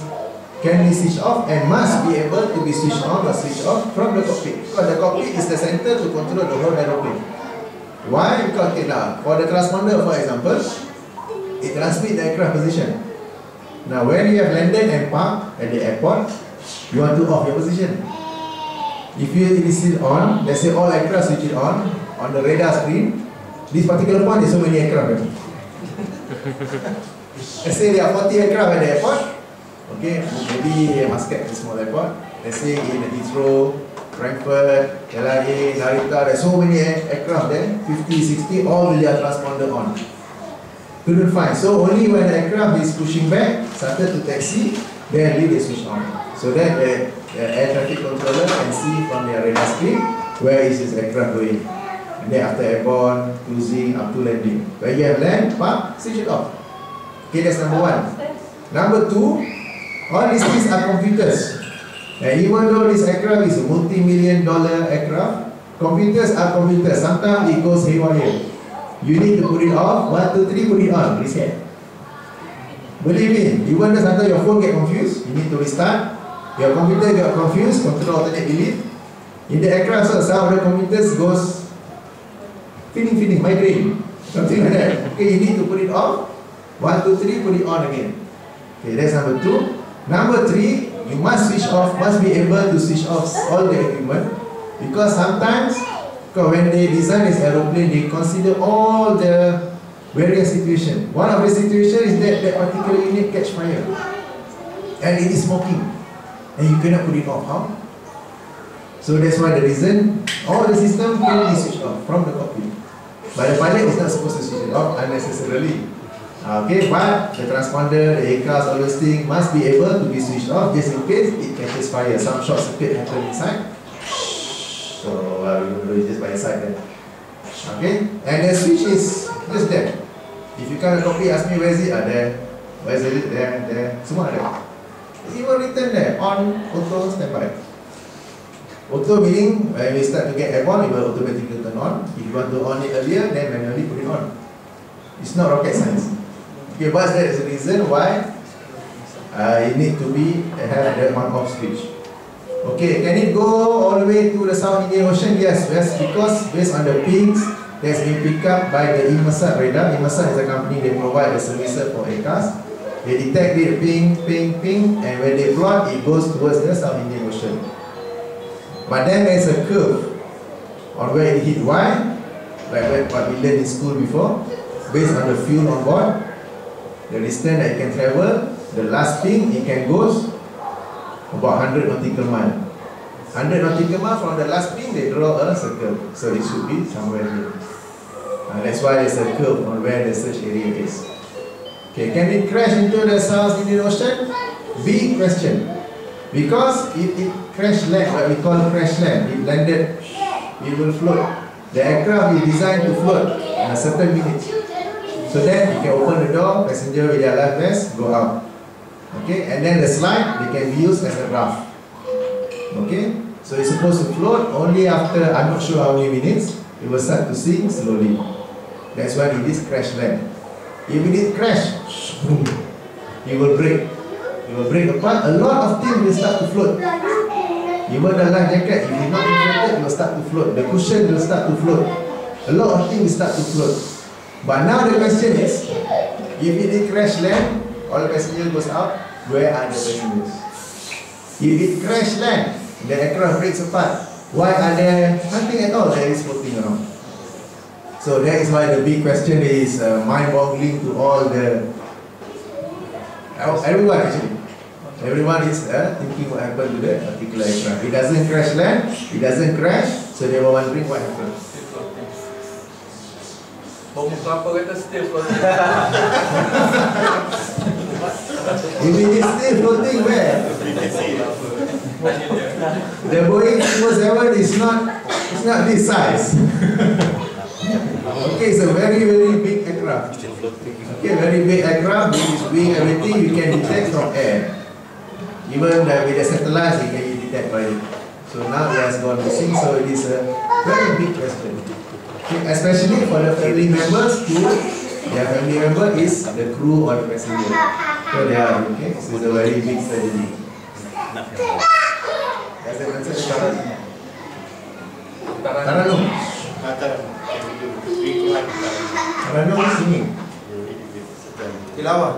can be switched off and must be able to be switched on or switched off from the cockpit. Because the cockpit is the center to control the whole aeroplane. Why? Because for the transponder, for example, it transmits the aircraft position. Now when you have landed and parked at the airport, you want to off your position. If it is still on, let's say all aircraft switch it on the radar screen, this particular point there's so many aircraft. Let's say there are 40 aircraft at the airport. Okay, maybe Muscat is a small airport. Let's say in Heathrow, Frankfurt, LIA, Narita, there's so many aircraft there, 50, 60, all with their transponder on. Couldn't find. So only when the aircraft is pushing back, started to taxi, then they switch on. So that the air traffic controller can see from their radar screen where is this aircraft going. And then after airborne, cruising, up to landing. When you have land, park, switch it off. Okay, that's number 1. Number 2, all these things are computers. And even though this aircraft is a multi-million-dollar aircraft, computers are computers. Sometimes it goes haywire. You need to put it off. 1, 2, 3, put it on. Reset. Believe me, even though sometimes your phone get confused, you need to restart. Your computer got confused, control alternate delete. In the aircraft, so some of the computers goes feeling, migraine, something like that. Okay, you need to put it off. 1, 2, 3, put it on again. Okay, that's number 2. Number 3, you must switch off, must be able to switch off all the equipment, because sometimes when they design this aeroplane, they consider all the various situations. One of the situations is that that particular unit catch fire and it is smoking and you cannot put it off. How? So that's why the reason all the system can be switched off from the cockpit, but the pilot is not supposed to switch it off unnecessarily. Okay, but the transponder, the ACAS, all those things must be able to be switched off just in case it catches fire. Some short circuit happen inside. So we will do it just by the side then. Okay, and the switch is just there. If you come to copy, ask me where is it? There. Where is it? There. Semua ada. It will written there on auto standby. Auto meaning when we start to get airborne, it will automatically turn on. If you want to on it earlier, then manually put it on. It's not rocket science. Okay, but that is the reason why you need to have the on-off switch. Okay, can it go all the way to the South Indian Ocean? Yes, because based on the pings that's been picked up by the Inmarsat radar. Inmarsat is a company that provide the services for ACAS. They detect it, ping, and when they plot, it goes towards the South Indian Ocean. But then there's a curve on where it hit Y, like what we learned in school before, based on the fuel on board, the distance that it can travel, the last ping it can go about 100 nautical miles. 100 nautical miles from the last ping, they draw a circle. So it should be somewhere here. That's why there's a curve on where the search area is. Okay, can it crash into the South Indian Ocean? Big question. Because if it crash land, what we call crash land, it landed, it will float. The aircraft is designed to float in a certain minute. So then you can open the door, passenger with their life vest, go out. Okay, and then the slide, they can be used as a raft. Okay, so it's supposed to float only after, I'm not sure how many minutes, it will start to sink slowly. That's why it is crash land. If it is crash, it will break. It will break apart. A lot of things will start to float. Even the life jacket, if it's not inflated, it will start to float. The cushion will start to float. A lot of things will start to float. But now the question is, if it is crash land, all the passengers goes out, where are the passengers? If it crash land, the aircraft breaks apart, why are there nothing at all that is floating around? So that is why the big question is mind-boggling to all the everyone actually. Everyone is thinking what happened to that particular aircraft. It doesn't crash land, it doesn't crash, so they were wondering what happened. If it is still floating, where? The Boeing 777 is not this size. Okay, it's a very big aircraft. Okay, very big aircraft, with its wing, everything you can detect from air. Even with the satellites, you can detect by it. So now it has gone missing, so it is a very big question. Okay, especially for the family members who their family member is the crew or the passenger. So they are, okay, so it's a very big tragedy. Does that answer the question? Taranum. Taranum singing. Tilawah.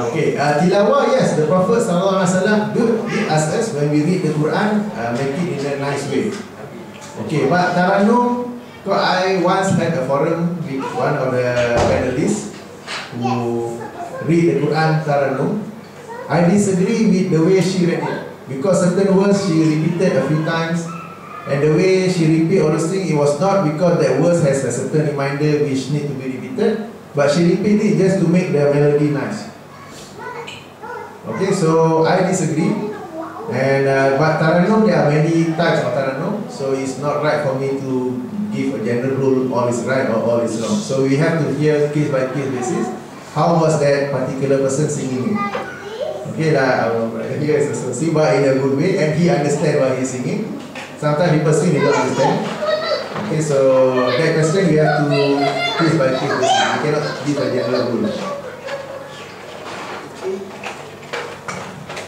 Okay, tilawah, yes, the Prophet ﷺ did ask us when we read the Quran, make it in a nice way. Okay, but taranum, I once had a forum with one of the panelists who read the Quran taranum. I disagree with the way she read it, because certain words she repeated a few times, and the way she repeated all those things, it was not because that words has a certain reminder which need to be repeated, but she repeated it just to make the melody nice. Okay, so I disagree. And but taranum, there are many types of taranum, so it's not right for me to give a general rule, all is right or all is wrong. So we have to hear case by case basis. How was that particular person singing? Okay, here is a Siba in a good way, and he understands what he's singing. Sometimes people sing, they don't understand. Okay, so that question we have to case by case basis. We cannot give a general rule.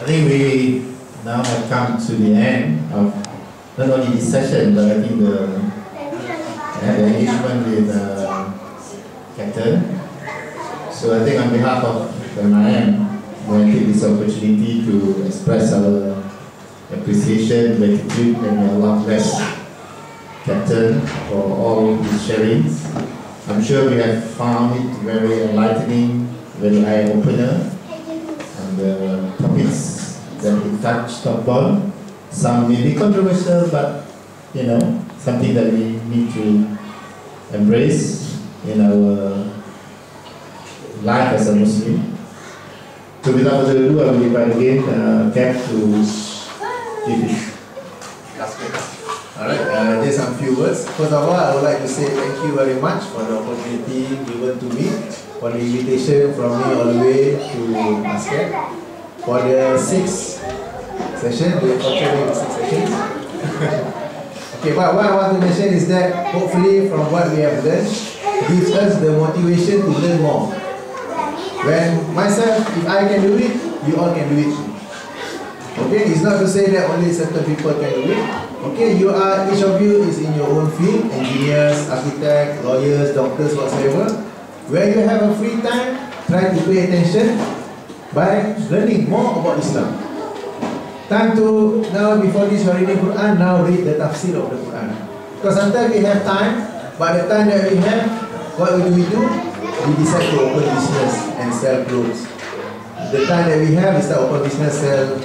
I think we now have come to the end of not only this session, but I think the engagement with Captain. So I think on behalf of the MIM, I take this opportunity to express our appreciation, gratitude, and may Allah bless Captain for all his sharings. I'm sure we have found it very enlightening, very eye-opener, and the topics that he touched upon, some may be controversial, but you know, something that we need to embrace in our life as a Muslim. So without further ado, I will invite again Cap to give his last word. Alright, just some few words. First of all, I would like to say thank you very much for the opportunity given to me, for the invitation from me all the way to Muscat. For the 6th session, we have actually 6 sessions. Okay, but what I want to mention is that hopefully from what we have learned, gives us the motivation to learn more. When myself, if I can do it, you all can do it too. Okay, it's not to say that only certain people can do it. Okay, you are, each of you is in your own field, engineers, architects, lawyers, doctors, whatsoever. Where you have a free time, try to pay attention by learning more about Islam. Time to, now before this you are reading Quran, now read the tafsir of the Quran. Because sometimes we have time, but the time that we have, what do? We decide to open business and sell clothes. The time that we have, we start open business, sell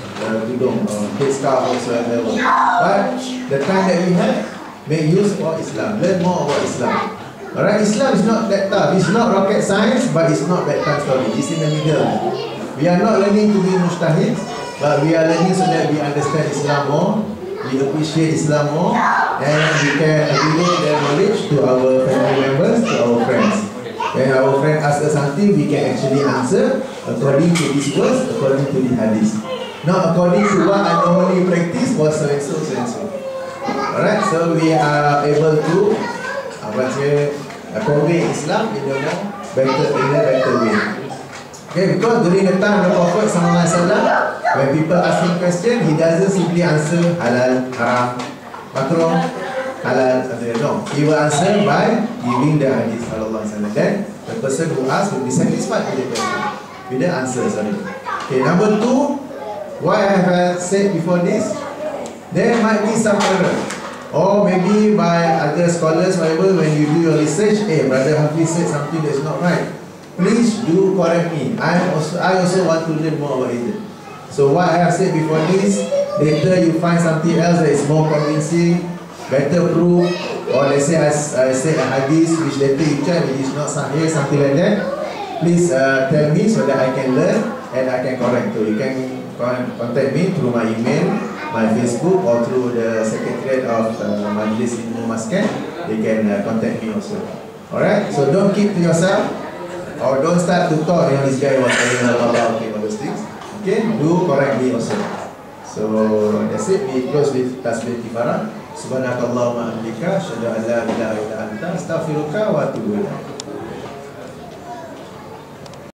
tudung, headscarf, whatsoever. But the time that we have, make use of Islam, learn more about Islam. Alright, Islam is not that tough. It's not rocket science, but it's not that tough story. It's in the middle. We are not learning to be mustahids, but we are learning so that we understand Islam more, we appreciate Islam more, and we can relate their knowledge to our family members, to our friends. When our friend asks us something, we can actually answer according to this verse, according to the hadith. Not according to what I normally practice, was so and so, so and so. Alright, so we are able to convey Islam in a better way. Okay, because during the time of the Prophet ﷺ, when people ask him questions, he doesn't simply answer halal, haram, makruh, halal, no. He will answer by giving the hadith ﷺ. Then the person who asks will be satisfied with the question, with the answer. Okay, number 2, what I have said before this, there might be some error, or maybe by other scholars, whatever. When you do your research, hey, Brother Hafiz said something that's not right. Please do correct me. I also want to learn more about it. So what I have said before this, later you find something else that is more convincing, better proof, or let's say I said a hadith which later you check it is not sahih, something like that. Please tell me so that I can learn and I can correct. So you can contact me through my email, my Facebook, or through the Secretariat of Majlis Ilmu Muscat. You can contact me also. Alright, so don't keep to yourself, or don't start to talk, you know, this guy was saying about all those things. Okay, do correct me also. So that's it. We close with tasbih kifarah. Subhanakallahumma hamdika, asyhadu an la ilaha illa anta, astaghfiruka wa atubu ilaik.